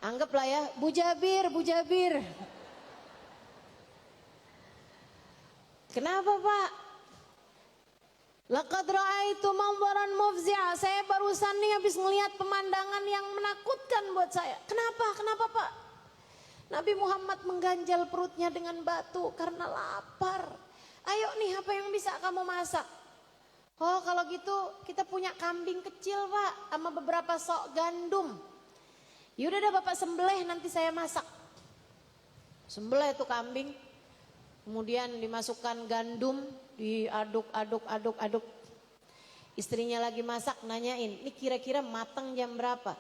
Anggaplah ya, Bu Jabir, Bu Jabir. "Kenapa Pak?" "Laqad ra'aitu manzaran mufzi'a." Saya barusan nih habis ngelihat pemandangan yang menakutkan buat saya. "Kenapa? Kenapa Pak?" "Nabi Muhammad mengganjal perutnya dengan batu karena lapar. Ayo nih apa yang bisa kamu masak?" "Oh kalau gitu kita punya kambing kecil Pak sama beberapa sok gandum." "Yaudah dah Bapak sembelih nanti saya masak." Sembelih itu kambing. Kemudian dimasukkan gandum, diaduk. Istrinya lagi masak, nanyain, "Ini kira-kira matang jam berapa?"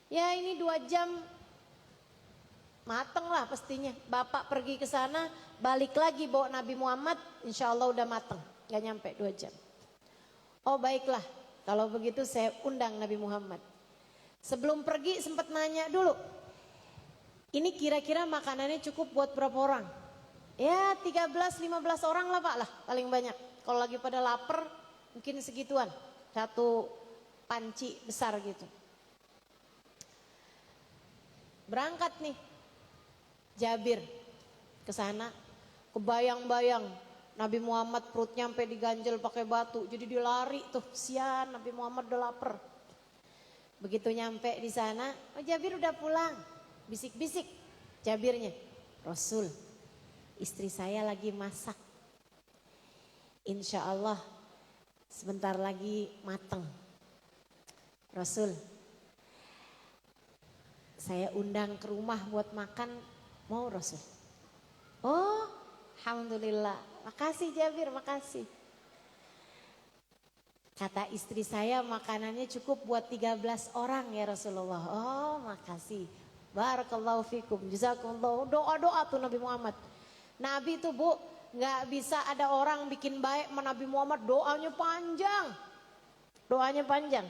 "Ya ini 2 jam matang lah pastinya. Bapak pergi ke sana, balik lagi bawa Nabi Muhammad, insya Allah udah matang. Gak nyampe 2 jam." "Oh baiklah, kalau begitu saya undang Nabi Muhammad." Sebelum pergi sempat nanya dulu, "Ini kira-kira makanannya cukup buat berapa orang?" "Ya 13-15 orang lah Pak lah paling banyak. Kalau lagi pada lapar mungkin segituan. 1 panci besar gitu." Berangkat nih Jabir ke sana, kebayang-bayang Nabi Muhammad perutnya sampai diganjel pakai batu. Jadi dia lari tuh, sian Nabi Muhammad udah lapar. Begitu nyampe di sana, "Oh Jabir udah pulang." Bisik-bisik Jabirnya, "Rasul, istri saya lagi masak. Insya Allah sebentar lagi mateng. Rasul, saya undang ke rumah buat makan, mau Rasul?" "Oh alhamdulillah, makasih Jabir, makasih." Kata istri saya makanannya cukup buat 13 orang ya Rasulullah. "Oh makasih. Barakallahu fikum. Jazakumullah." Doa-doa tuh Nabi Muhammad. Nabi tuh Bu, nggak bisa ada orang bikin baik sama Nabi Muhammad, doanya panjang. Doanya panjang.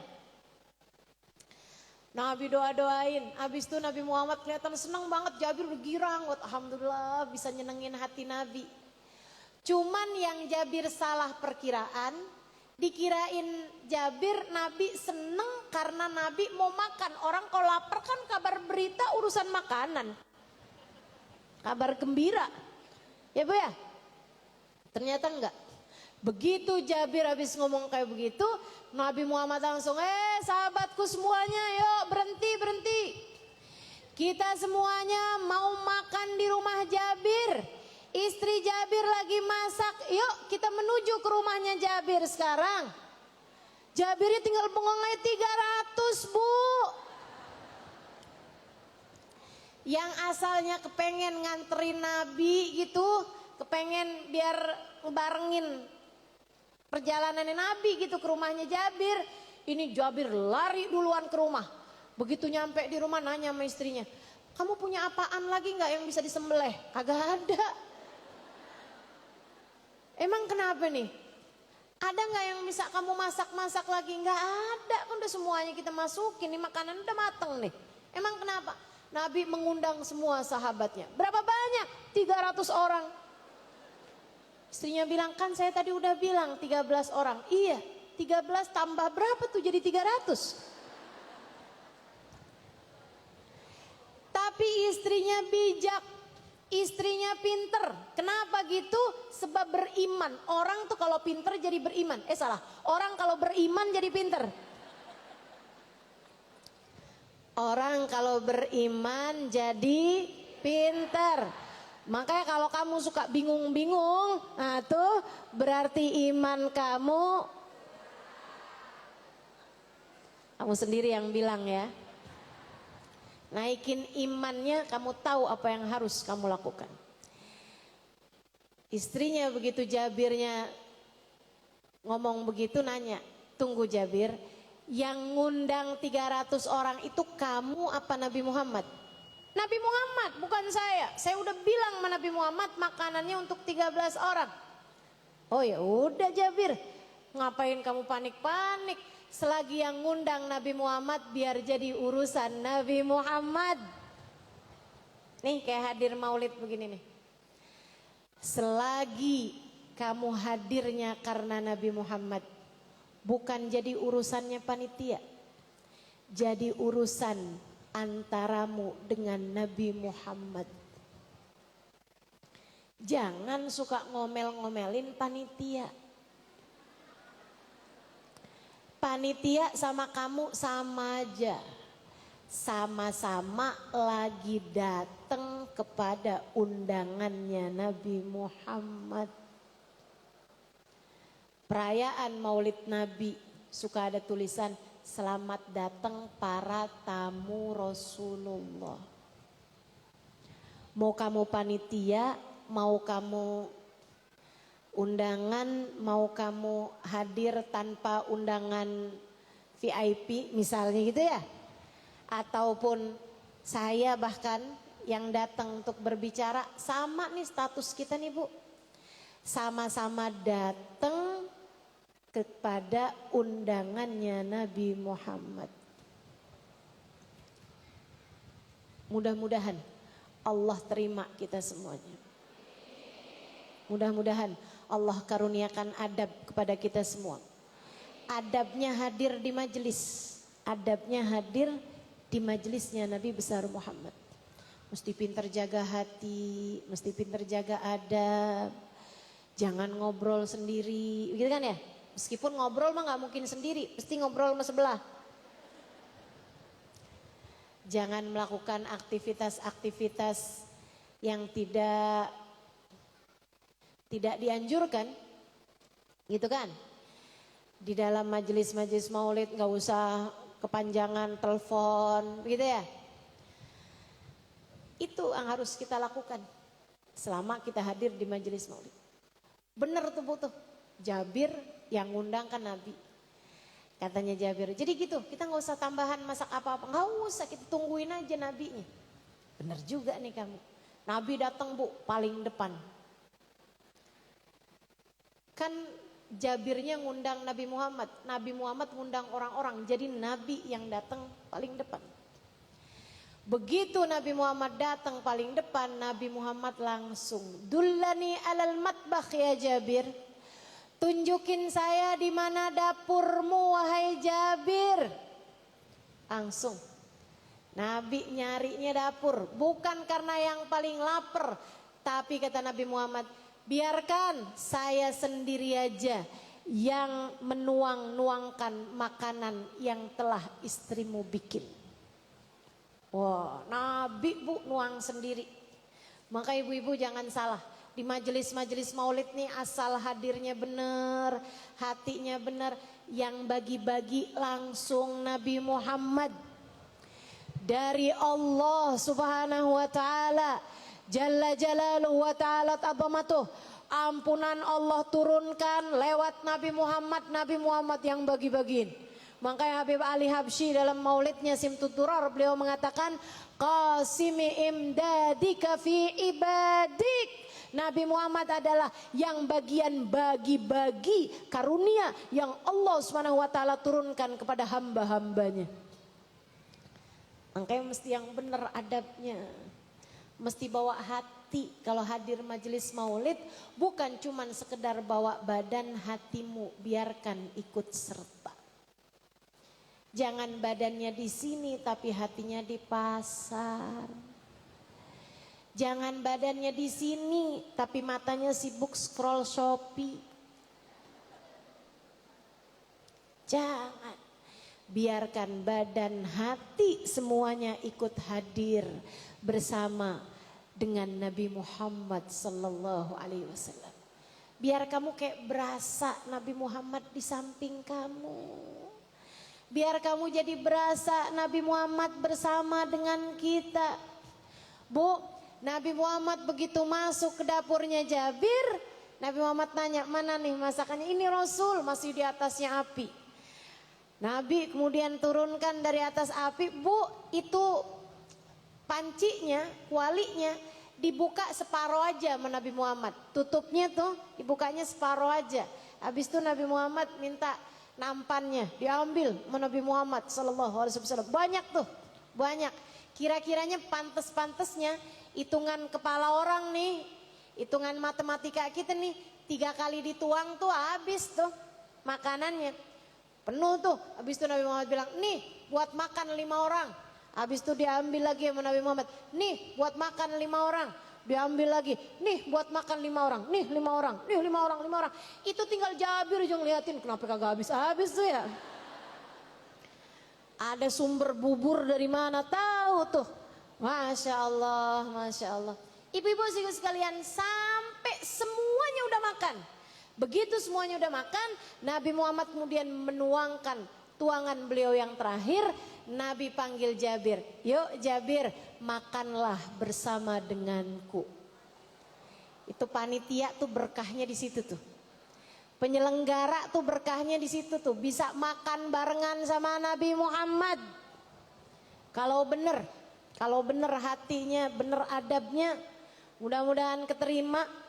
Nabi doa-doain, habis itu Nabi Muhammad kelihatan senang banget, Jabir bergirang, alhamdulillah bisa nyenengin hati Nabi. Cuman yang Jabir salah perkiraan, dikirain Jabir Nabi seneng karena Nabi mau makan. Orang kalau lapar kan kabar berita urusan makanan, kabar gembira, ya Bu ya. Ternyata enggak. Begitu Jabir habis ngomong kayak begitu, Nabi Muhammad langsung, sahabatku semuanya, yuk berhenti. Kita semuanya mau makan di rumah Jabir. Istri Jabir lagi masak, yuk kita menuju ke rumahnya Jabir sekarang. Jabirnya tinggal bengong aja 300 Bu. Yang asalnya kepengen nganterin Nabi gitu, kepengen biar ngebarengin perjalanannya Nabi gitu ke rumahnya Jabir. Ini Jabir lari duluan ke rumah. Begitu nyampe di rumah nanya sama istrinya, kamu punya apaan lagi nggak yang bisa disembelih? Kagak ada. Emang kenapa nih? Ada nggak yang bisa kamu masak lagi? Nggak ada, kan udah semuanya kita masukin, ini makanan udah mateng nih. Emang kenapa? Nabi mengundang semua sahabatnya. Berapa banyak? 300 orang. Istrinya bilang, kan saya tadi udah bilang 13 orang. Iya, 13 tambah berapa tuh jadi 300? Tapi istrinya bijak, istrinya pinter. Kenapa gitu? Sebab beriman. Orang tuh kalau pinter jadi beriman. Salah, orang kalau beriman jadi pinter. Orang kalau beriman jadi pinter. Makanya kalau kamu suka bingung-bingung, nah tuh berarti iman kamu sendiri yang bilang ya. Naikin imannya, kamu tahu apa yang harus kamu lakukan. Istrinya begitu Jabirnya ngomong begitu nanya, tunggu Jabir, yang ngundang 300 orang itu kamu apa Nabi Muhammad? Nabi Muhammad, bukan saya. Saya udah bilang sama Nabi Muhammad makanannya untuk 13 orang. Oh ya udah Jabir, ngapain kamu panik-panik? Selagi yang ngundang Nabi Muhammad biar jadi urusan Nabi Muhammad. Nih kayak hadir maulid begini nih. Selagi kamu hadirnya karena Nabi Muhammad, bukan jadi urusannya panitia. Jadi urusan antaramu dengan Nabi Muhammad. Jangan suka ngomel-ngomelin panitia. Panitia sama kamu sama aja. Sama-sama lagi datang kepada undangannya Nabi Muhammad. Perayaan Maulid Nabi suka ada tulisan, selamat datang para tamu Rasulullah. Mau kamu panitia, mau kamu undangan, mau kamu hadir tanpa undangan VIP misalnya gitu ya. Ataupun saya bahkan yang datang untuk berbicara, sama nih status kita nih Bu. Sama-sama datang kepada undangannya Nabi Muhammad. Mudah-mudahan Allah terima kita semuanya. Mudah-mudahan Allah karuniakan adab kepada kita semua. Adabnya hadir di majelis. Adabnya hadir di majelisnya Nabi besar Muhammad. Mesti pintar jaga hati, mesti pintar jaga adab. Jangan ngobrol sendiri, gitu kan ya? Meskipun ngobrol mah gak mungkin sendiri, pasti ngobrol sama sebelah. Jangan melakukan aktivitas-aktivitas yang tidak dianjurkan, gitu kan? Di dalam majelis-majelis maulid gak usah kepanjangan telepon, gitu ya? Itu yang harus kita lakukan selama kita hadir di majelis maulid. Bener tuh Bu tuh. Jabir yang ngundang kan Nabi. Katanya Jabir, jadi gitu, kita gak usah tambahan masak apa-apa, gak usah, kita tungguin aja Nabinya. Bener juga nih kamu. Nabi datang Bu, paling depan. Kan Jabirnya ngundang Nabi Muhammad, Nabi Muhammad ngundang orang-orang, jadi Nabi yang datang paling depan. Begitu Nabi Muhammad datang paling depan, Nabi Muhammad langsung, "Dullani alal matbakh ya Jabir." Tunjukin saya di mana dapurmu wahai Jabir. Langsung Nabi nyarinya dapur, bukan karena yang paling lapar, tapi kata Nabi Muhammad, biarkan saya sendiri aja yang menuang-nuangkan makanan yang telah istrimu bikin. Wah, Nabi bu nuang sendiri. Maka ibu-ibu jangan salah. Di majelis-majelis maulid nih asal hadirnya benar, hatinya benar, yang bagi-bagi langsung Nabi Muhammad. Dari Allah subhanahu wa ta'ala, Jalla jalaluhu wa ta'ala azamatuh, ampunan Allah turunkan lewat Nabi Muhammad yang bagi-bagiin. Makanya Habib Ali Habsyi dalam maulidnya Simtud Durar beliau mengatakan, qasimi imdadika fi ibadik. Nabi Muhammad adalah yang bagian bagi-bagi karunia yang Allah Subhanahu wa taala turunkan kepada hamba-hambanya. Makanya mesti yang benar adabnya. Mesti bawa hati kalau hadir majelis maulid, bukan cuman sekedar bawa badan, hatimu biarkan ikut serta. Jangan badannya di sini tapi hatinya di pasar. Jangan badannya di sini tapi matanya sibuk scroll Shopee. Jangan. Biarkan badan, hati semuanya ikut hadir bersama dengan Nabi Muhammad sallallahu alaihi wasallam. Biar kamu kayak berasa Nabi Muhammad di samping kamu. Biar kamu jadi berasa Nabi Muhammad bersama dengan kita. Bu, Nabi Muhammad begitu masuk ke dapurnya Jabir, Nabi Muhammad tanya, mana nih masakannya? Ini Rasul masih di atasnya api. Nabi kemudian turunkan dari atas api, bu itu pancinya, kualinya dibuka separuh aja sama Nabi Muhammad. Tutupnya tuh dibukanya separuh aja. Habis itu Nabi Muhammad minta nampannya diambil sama Nabi Muhammad sallallahu alaihi wasallam. Banyak tuh, banyak. Kira-kiranya pantes-pantesnya hitungan kepala orang nih, hitungan matematika kita nih, 3 kali dituang tuh habis tuh makanannya. Penuh tuh. Habis itu Nabi Muhammad bilang, nih buat makan 5 orang. Habis itu diambil lagi sama Nabi Muhammad, nih buat makan 5 orang. Diambil lagi, nih buat makan 5 orang, nih 5 orang, nih 5 orang, 5 orang. Itu tinggal Jabir aja ngeliatin, kenapa kagak habis-habis tuh ya. Ada sumber bubur dari mana tahu tuh. Masya Allah, Masya Allah. Ibu-ibu sekalian, sampai semuanya udah makan. Begitu semuanya udah makan, Nabi Muhammad kemudian menuangkan tuangan beliau yang terakhir. Nabi panggil Jabir, yuk Jabir makanlah bersama denganku. Itu panitia tuh berkahnya di situ tuh. Penyelenggara tuh berkahnya di situ tuh, bisa makan barengan sama Nabi Muhammad. Kalau bener hatinya, bener adabnya, mudah-mudahan keterima.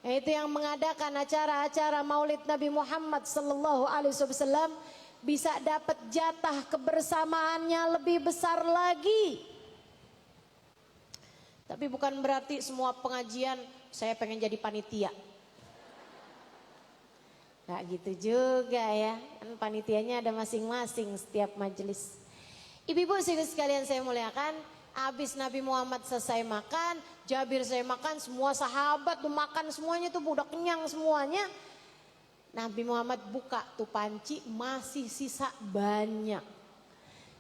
Itu yang mengadakan acara-acara Maulid Nabi Muhammad sallallahu alaihi wasallam bisa dapat jatah kebersamaannya lebih besar lagi. Tapi bukan berarti semua pengajian saya pengen jadi panitia. Gak gitu juga ya, kan panitianya ada masing-masing setiap majelis. Ibu-ibu sekalian saya muliakan, habis Nabi Muhammad selesai makan, Jabir saya makan, semua sahabat tuh makan semuanya tuh udah kenyang semuanya. Nabi Muhammad buka tuh panci, masih sisa banyak.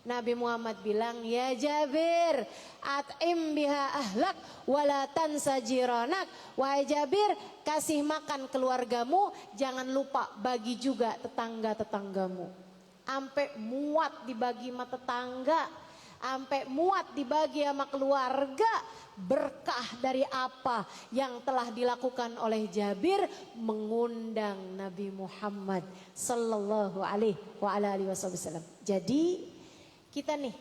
Nabi Muhammad bilang, ya Jabir, at'im biha ahlak wala tansa jiranak. Wahai Jabir, kasih makan keluargamu, jangan lupa bagi juga tetangga-tetanggamu. Ampe muat dibagi sama tetangga, ampe muat dibagi sama keluarga. Berkah dari apa yang telah dilakukan oleh Jabir, mengundang Nabi Muhammad sallallahu alaihi wasallam. Jadi kita nih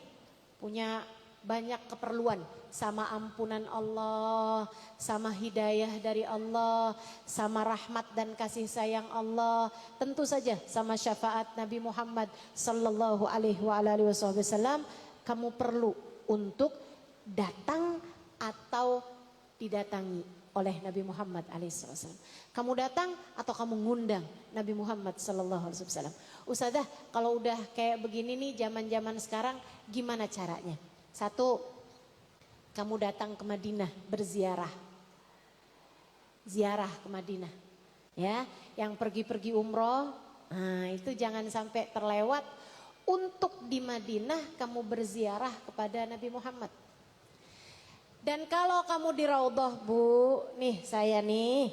punya banyak keperluan, sama ampunan Allah, sama hidayah dari Allah, sama rahmat dan kasih sayang Allah, tentu saja sama syafaat Nabi Muhammad sallallahu alaihi wasallam, kamu perlu untuk datang atau didatangi oleh Nabi Muhammad alaihissalam. Kamu datang atau kamu ngundang Nabi Muhammad sallallahu alaihi wasallam. Ustazah, kalau udah kayak begini nih zaman-zaman sekarang, gimana caranya? Satu, kamu datang ke Madinah berziarah. Ziarah ke Madinah. Ya, yang pergi-pergi umroh, nah itu jangan sampai terlewat. Untuk di Madinah kamu berziarah kepada Nabi Muhammad. Dan kalau kamu di Raudhah, Bu, nih saya nih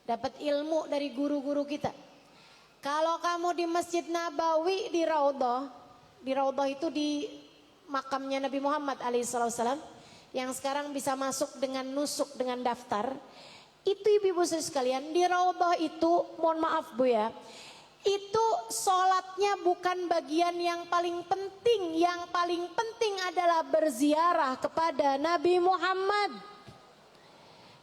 dapat ilmu dari guru-guru kita. Kalau kamu di Masjid Nabawi di Raudhah itu di makamnya Nabi Muhammad alaihissalam, yang sekarang bisa masuk dengan nusuk dengan daftar. Itu ibu-ibu sekalian, di Raudhah itu, mohon maaf Bu ya, itu sholatnya bukan bagian yang paling penting. Yang paling penting adalah berziarah kepada Nabi Muhammad.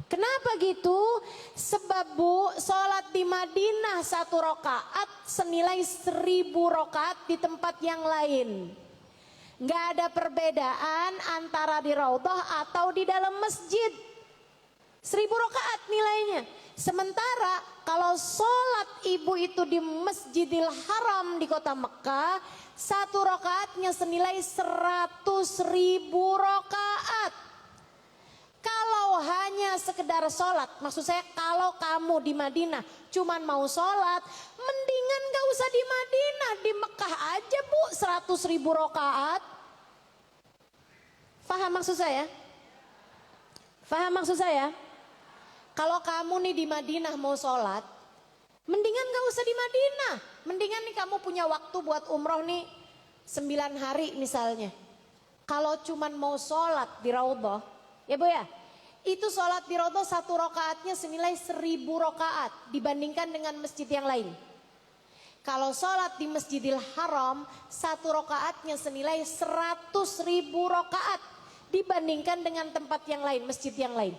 Kenapa gitu? Sebab Bu, sholat di Madinah 1 rakaat senilai 1000 rakaat di tempat yang lain. Gak ada perbedaan antara di Raudhah atau di dalam masjid. 1000 rakaat nilainya. Sementara kalau sholat ibu itu di Masjidil Haram di kota Mekah, 1 rakaatnya senilai 100.000 rakaat. Kalau hanya sekedar sholat, maksud saya kalau kamu di Madinah cuman mau sholat, mendingan gak usah di Madinah, di Mekah aja Bu, 100.000 rakaat. Faham maksud saya? Faham maksud saya? Kalau kamu nih di Madinah mau sholat, mendingan gak usah di Madinah. Mendingan nih kamu punya waktu buat umroh nih 9 hari misalnya. Kalau cuman mau sholat di Raudhah, ya Bu ya, itu sholat di Raudhah 1 rakaatnya senilai 1000 rakaat dibandingkan dengan masjid yang lain. Kalau sholat di Masjidil Haram 1 rakaatnya senilai 100.000 rakaat dibandingkan dengan tempat yang lain, masjid yang lain.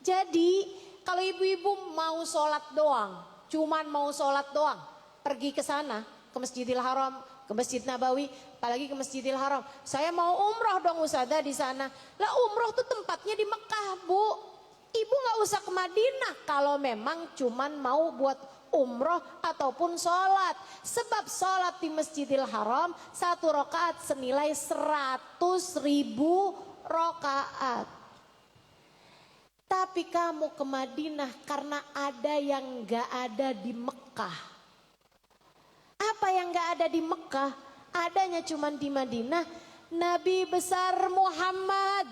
Jadi kalau ibu-ibu mau sholat doang, cuman mau sholat doang, pergi ke sana, ke Masjidil Haram, ke Masjid Nabawi, apalagi ke Masjidil Haram. Saya mau umroh dong Ustazah di sana. Lah umroh tuh tempatnya di Mekah Bu. Ibu gak usah ke Madinah kalau memang cuman mau buat umroh ataupun sholat. Sebab sholat di Masjidil Haram 1 rakaat senilai 100.000 rakaat. Tapi kamu ke Madinah karena ada yang gak ada di Mekah. Apa yang gak ada di Mekah? Adanya cuma di Madinah. Nabi besar Muhammad.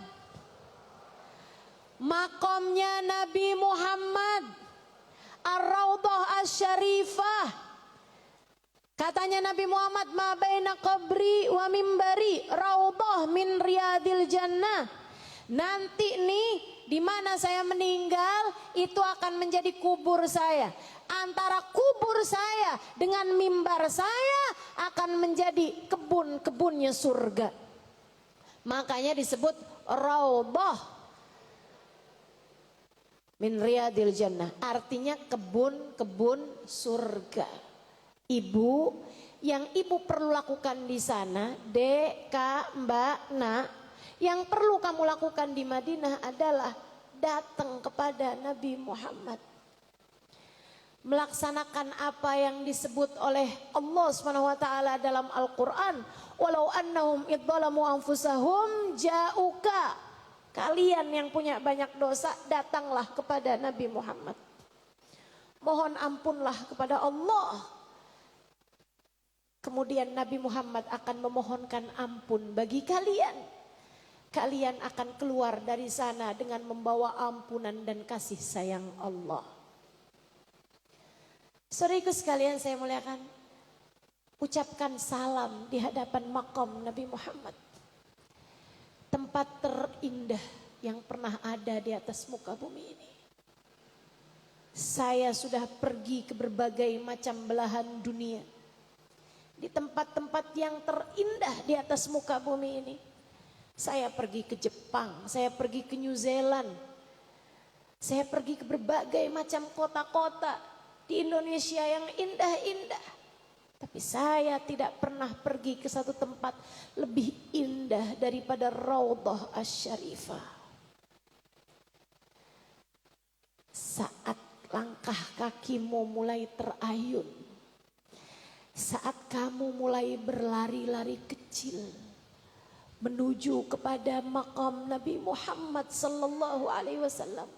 Makomnya Nabi Muhammad. Ar-Raudhah Asy-Syarifah. Katanya Nabi Muhammad, ma baina qabri wa mimbari raudhah min riyadil jannah. Nanti nih di mana saya meninggal itu akan menjadi kubur saya. Antara kubur saya dengan mimbar saya akan menjadi kebun-kebunnya surga. Makanya disebut raudhah min riyadil jannah. Artinya kebun-kebun surga. Ibu, yang ibu perlu lakukan di sana, Dek, Kak, Mbak, Nak, yang perlu kamu lakukan di Madinah adalah datang kepada Nabi Muhammad. Melaksanakan apa yang disebut oleh Allah SWT dalam Al-Quran. Walau annahum idzalamu anfusahum ja'uka. Kalian yang punya banyak dosa, datanglah kepada Nabi Muhammad. Mohon ampunlah kepada Allah. Kemudian Nabi Muhammad akan memohonkan ampun bagi kalian. Kalian akan keluar dari sana dengan membawa ampunan dan kasih sayang Allah. Saudaraku sekalian saya muliakan, ucapkan salam di hadapan makam Nabi Muhammad. Tempat terindah yang pernah ada di atas muka bumi ini. Saya sudah pergi ke berbagai macam belahan dunia. Di tempat-tempat yang terindah di atas muka bumi ini. Saya pergi ke Jepang, saya pergi ke New Zealand, saya pergi ke berbagai macam kota-kota di Indonesia yang indah-indah. Tapi saya tidak pernah pergi ke satu tempat lebih indah daripada Raudhah Asy-Syarifah. Saat langkah kakimu mulai terayun, saat kamu mulai berlari-lari kecil menuju kepada maqam Nabi Muhammad sallallahu alaihi wasallam,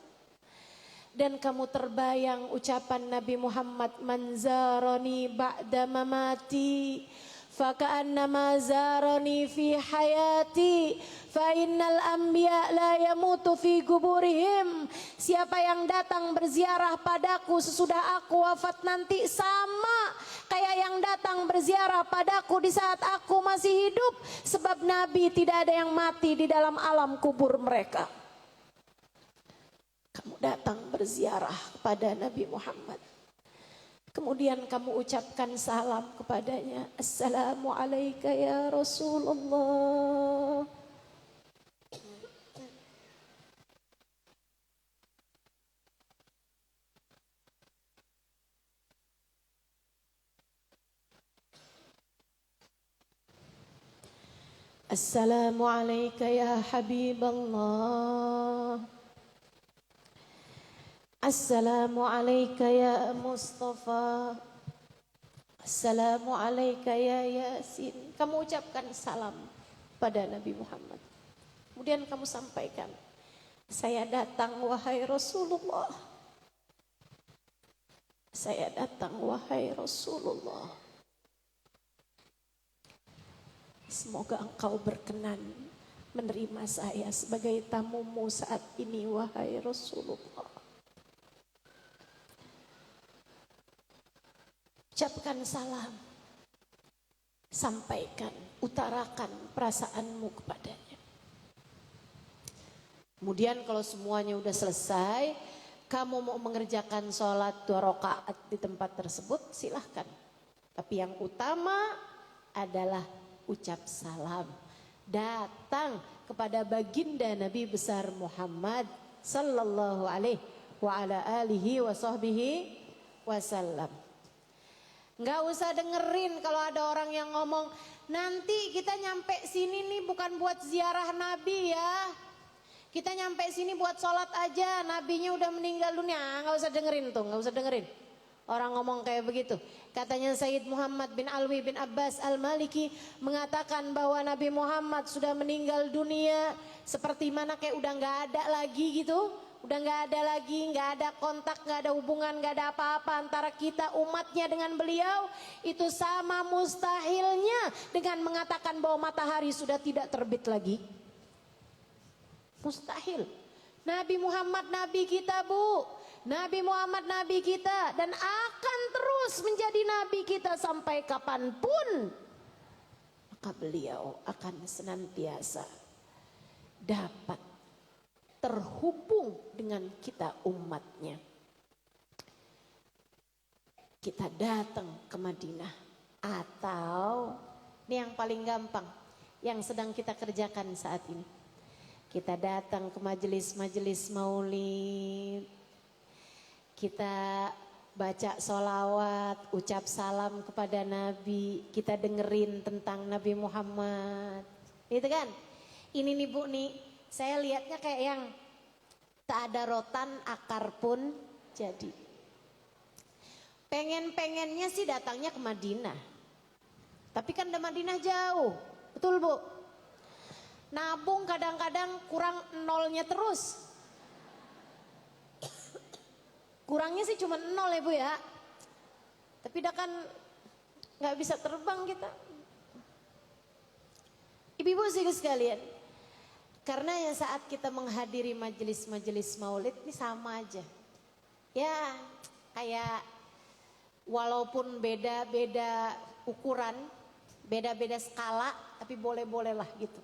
dan kamu terbayang ucapan Nabi Muhammad, man zarani ba'da mamati faka'annama zarani fi hayati fa innal anbiya la yamutu fi kuburihim. Siapa yang datang berziarah padaku sesudah aku wafat nanti sama kayak yang datang berziarah padaku di saat aku masih hidup, sebab Nabi tidak ada yang mati di dalam alam kubur mereka. Kamu datang berziarah kepada Nabi Muhammad, kemudian kamu ucapkan salam kepadanya, assalamu alayka ya Rasulullah. Assalamu alayka ya Habiballah. Assalamu alayka ya Mustafa. Assalamu alayka ya Yasin. Kamu ucapkan salam pada Nabi Muhammad. Kemudian kamu sampaikan, saya datang wahai Rasulullah. Saya datang wahai Rasulullah. Semoga engkau berkenan menerima saya sebagai tamumu saat ini wahai Rasulullah. Ucapkan salam, sampaikan, utarakan perasaanmu kepadanya. Kemudian kalau semuanya udah selesai, kamu mau mengerjakan sholat 2 rakaat di tempat tersebut, silahkan. Tapi yang utama adalah ucap salam, datang kepada baginda Nabi besar Muhammad sallallahu alaihi wa ala alihi wa sahbihi wasallam. Nggak usah dengerin kalau ada orang yang ngomong, nanti kita nyampe sini nih bukan buat ziarah Nabi ya, kita nyampe sini buat sholat aja, Nabinya udah meninggal dunia. Nggak usah dengerin tuh, nggak usah dengerin orang ngomong kayak begitu. Katanya Sayyid Muhammad bin Alwi bin Abbas Al-Maliki mengatakan bahwa Nabi Muhammad sudah meninggal dunia seperti mana kayak udah nggak ada lagi gitu. Udah nggak ada lagi, nggak ada kontak, nggak ada hubungan, nggak ada apa-apa antara kita umatnya dengan beliau. Itu sama mustahilnya dengan mengatakan bahwa matahari sudah tidak terbit lagi. Mustahil. Nabi Muhammad Nabi kita, Bu. Nabi Muhammad Nabi kita dan akan terus menjadi Nabi kita sampai kapanpun. Maka beliau akan senantiasa dapat terhubung dengan kita umatnya. Kita datang ke Madinah atau ini yang paling gampang yang sedang kita kerjakan saat ini. Kita datang ke majelis-majelis maulid. Kita baca sholawat, ucap salam kepada Nabi, kita dengerin tentang Nabi Muhammad, gitu kan? Ini nih Bu nih, saya lihatnya kayak yang tak ada rotan akar pun jadi. Pengen-pengennya sih datangnya ke Madinah, tapi kan di Madinah jauh, betul Bu? Nabung kadang-kadang kurang nolnya terus. Kurangnya sih cuma 0 ya Bu ya. Tapi dah kan gak bisa terbang kita. Ibu-ibu sekalian, karena ya saat kita menghadiri majelis-majelis maulid ini sama aja. Ya kayak walaupun beda-beda ukuran, beda-beda skala, tapi boleh-boleh lah gitu.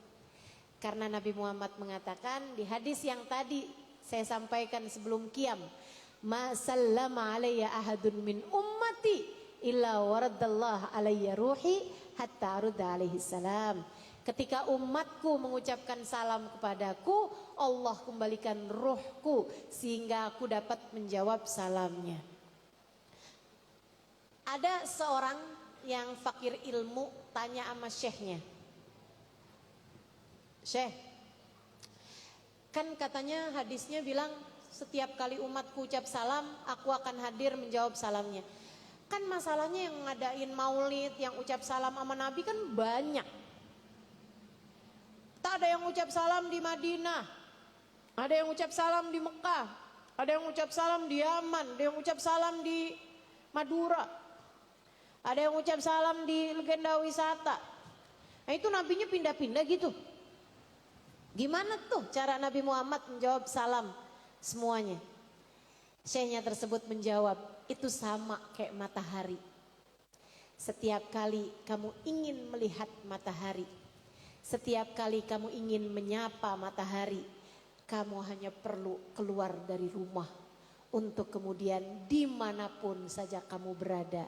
Karena Nabi Muhammad mengatakan di hadis yang tadi saya sampaikan sebelum qiyam, ma sallama alayya ahadun min ummati illa waradallahu alayya ruhi hatta arudda alaihi salam. Ketika umatku mengucapkan salam kepadaku, Allah kembalikan ruhku sehingga aku dapat menjawab salamnya. Ada seorang yang fakir ilmu tanya sama syekhnya, "Syekh, kan katanya hadisnya bilang setiap kali umatku ucap salam, aku akan hadir menjawab salamnya. Kan masalahnya yang ngadain maulid, yang ucap salam sama Nabi kan banyak. Tak ada yang ucap salam di Madinah, ada yang ucap salam di Mekah, ada yang ucap salam di Yaman, ada yang ucap salam di Madura, ada yang ucap salam di legenda wisata. Nah itu nabinya pindah-pindah gitu. Gimana tuh cara Nabi Muhammad menjawab salam semuanya?" Syekhnya tersebut menjawab, "Itu sama kayak matahari. Setiap kali kamu ingin melihat matahari, setiap kali kamu ingin menyapa matahari, kamu hanya perlu keluar dari rumah untuk kemudian dimanapun saja kamu berada,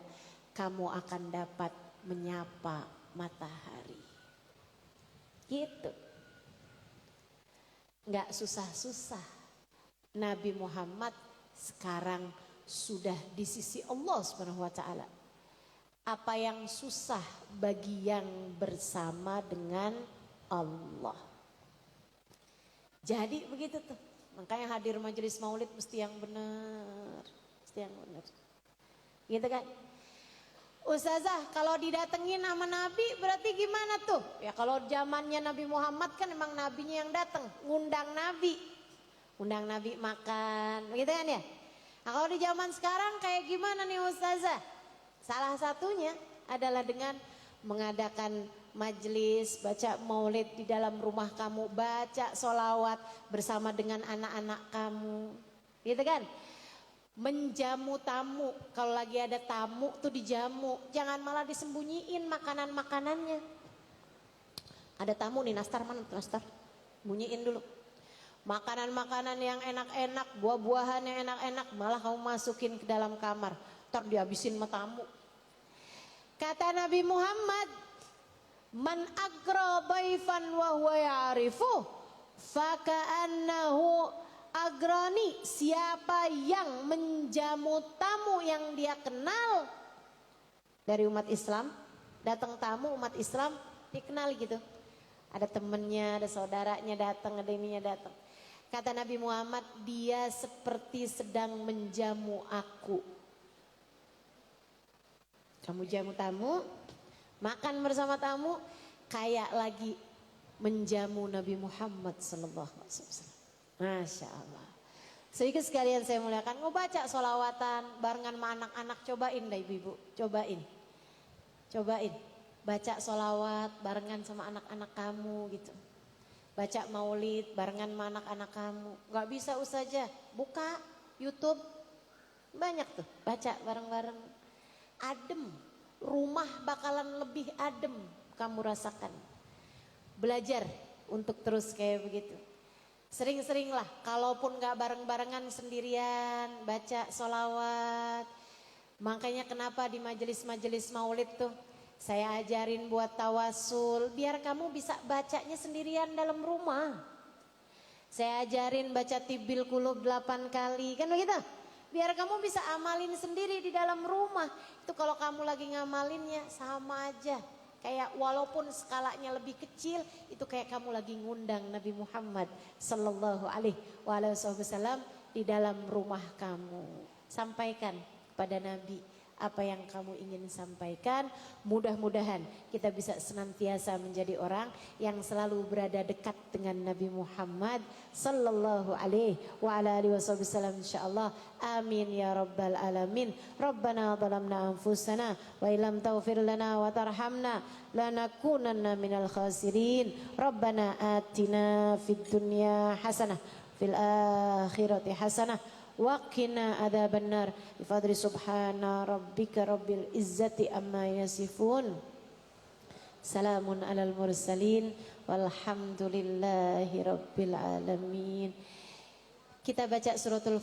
kamu akan dapat menyapa matahari." Gitu. Nggak susah-susah. Nabi Muhammad sekarang sudah di sisi Allah Subhanahu wa taala. Apa yang susah bagi yang bersama dengan Allah. Jadi begitu tuh. Makanya hadir majelis maulid mesti yang benar. Mesti yang benar. Gitu kan? Ustazah, kalau didatengin sama Nabi berarti gimana tuh? Ya kalau zamannya Nabi Muhammad kan emang nabinya yang datang, ngundang Nabi. Undang Nabi makan, begitu kan ya? Nah kalau di zaman sekarang kayak gimana nih Ustazah? Salah satunya adalah dengan mengadakan majelis, baca maulid di dalam rumah kamu, baca sholawat bersama dengan anak-anak kamu. Gitu kan? Menjamu tamu, kalau lagi ada tamu tuh dijamu, jangan malah disembunyiin makanan-makanannya. Ada tamu nih, nastar mana nastar? Bunyiin dulu. Makanan-makanan yang enak-enak, buah-buahan yang enak-enak malah kamu masukin ke dalam kamar, ntar dihabisin sama tamu. Kata Nabi Muhammad, "Man agra baifan wa huwa ya'rifu faka'annahu agrani." Siapa yang menjamu tamu yang dia kenal dari umat Islam, datang tamu umat Islam dikenal gitu, ada temennya, ada saudaranya datang, ada ininya datang. Kata Nabi Muhammad, dia seperti sedang menjamu aku. Kamu jamu tamu, makan bersama tamu, kayak lagi menjamu Nabi Muhammad sallallahu alaihi wasallam. Masya Allah. Sedikit sekalian saya muliakan, baca sholawatan barengan sama anak-anak, cobain dah ibu-ibu, cobain. Baca sholawat barengan sama anak-anak kamu gitu. Baca maulid barengan sama anak-anak kamu. Gak bisa Ustazah, buka YouTube, banyak tuh, baca bareng-bareng. Adem, rumah bakalan lebih adem kamu rasakan. Belajar untuk terus kayak begitu. Sering-seringlah, kalaupun gak bareng-barengan sendirian, baca sholawat. Makanya kenapa di majelis-majelis maulid tuh saya ajarin buat tawasul, biar kamu bisa bacanya sendirian dalam rumah. Saya ajarin baca tibil kulub 8 kali, kan begitu? Biar kamu bisa amalin sendiri di dalam rumah. Itu kalau kamu lagi ngamalinnya sama aja. Kayak walaupun skalanya lebih kecil, itu kayak kamu lagi ngundang Nabi Muhammad sallallahu alaihi wasallam di dalam rumah kamu. Sampaikan kepada Nabi apa yang kamu ingin sampaikan. Mudah-mudahan kita bisa senantiasa menjadi orang yang selalu berada dekat dengan Nabi Muhammad sallallahu alaihi wasallam insyaallah. Amin ya rabbal alamin. Rabbana zalamna anfusana wa illam taghfir lana wa tarhamna lanakunanna minal khasirin. Rabbana atina fid dunya hasanah fil akhirati hasanah wa qina adzabannar. Bifadli subhana rabbika rabbil izzati amma yasifun. Salamun alal mursalin walhamdulillahi rabbil alamin. Kita baca suratul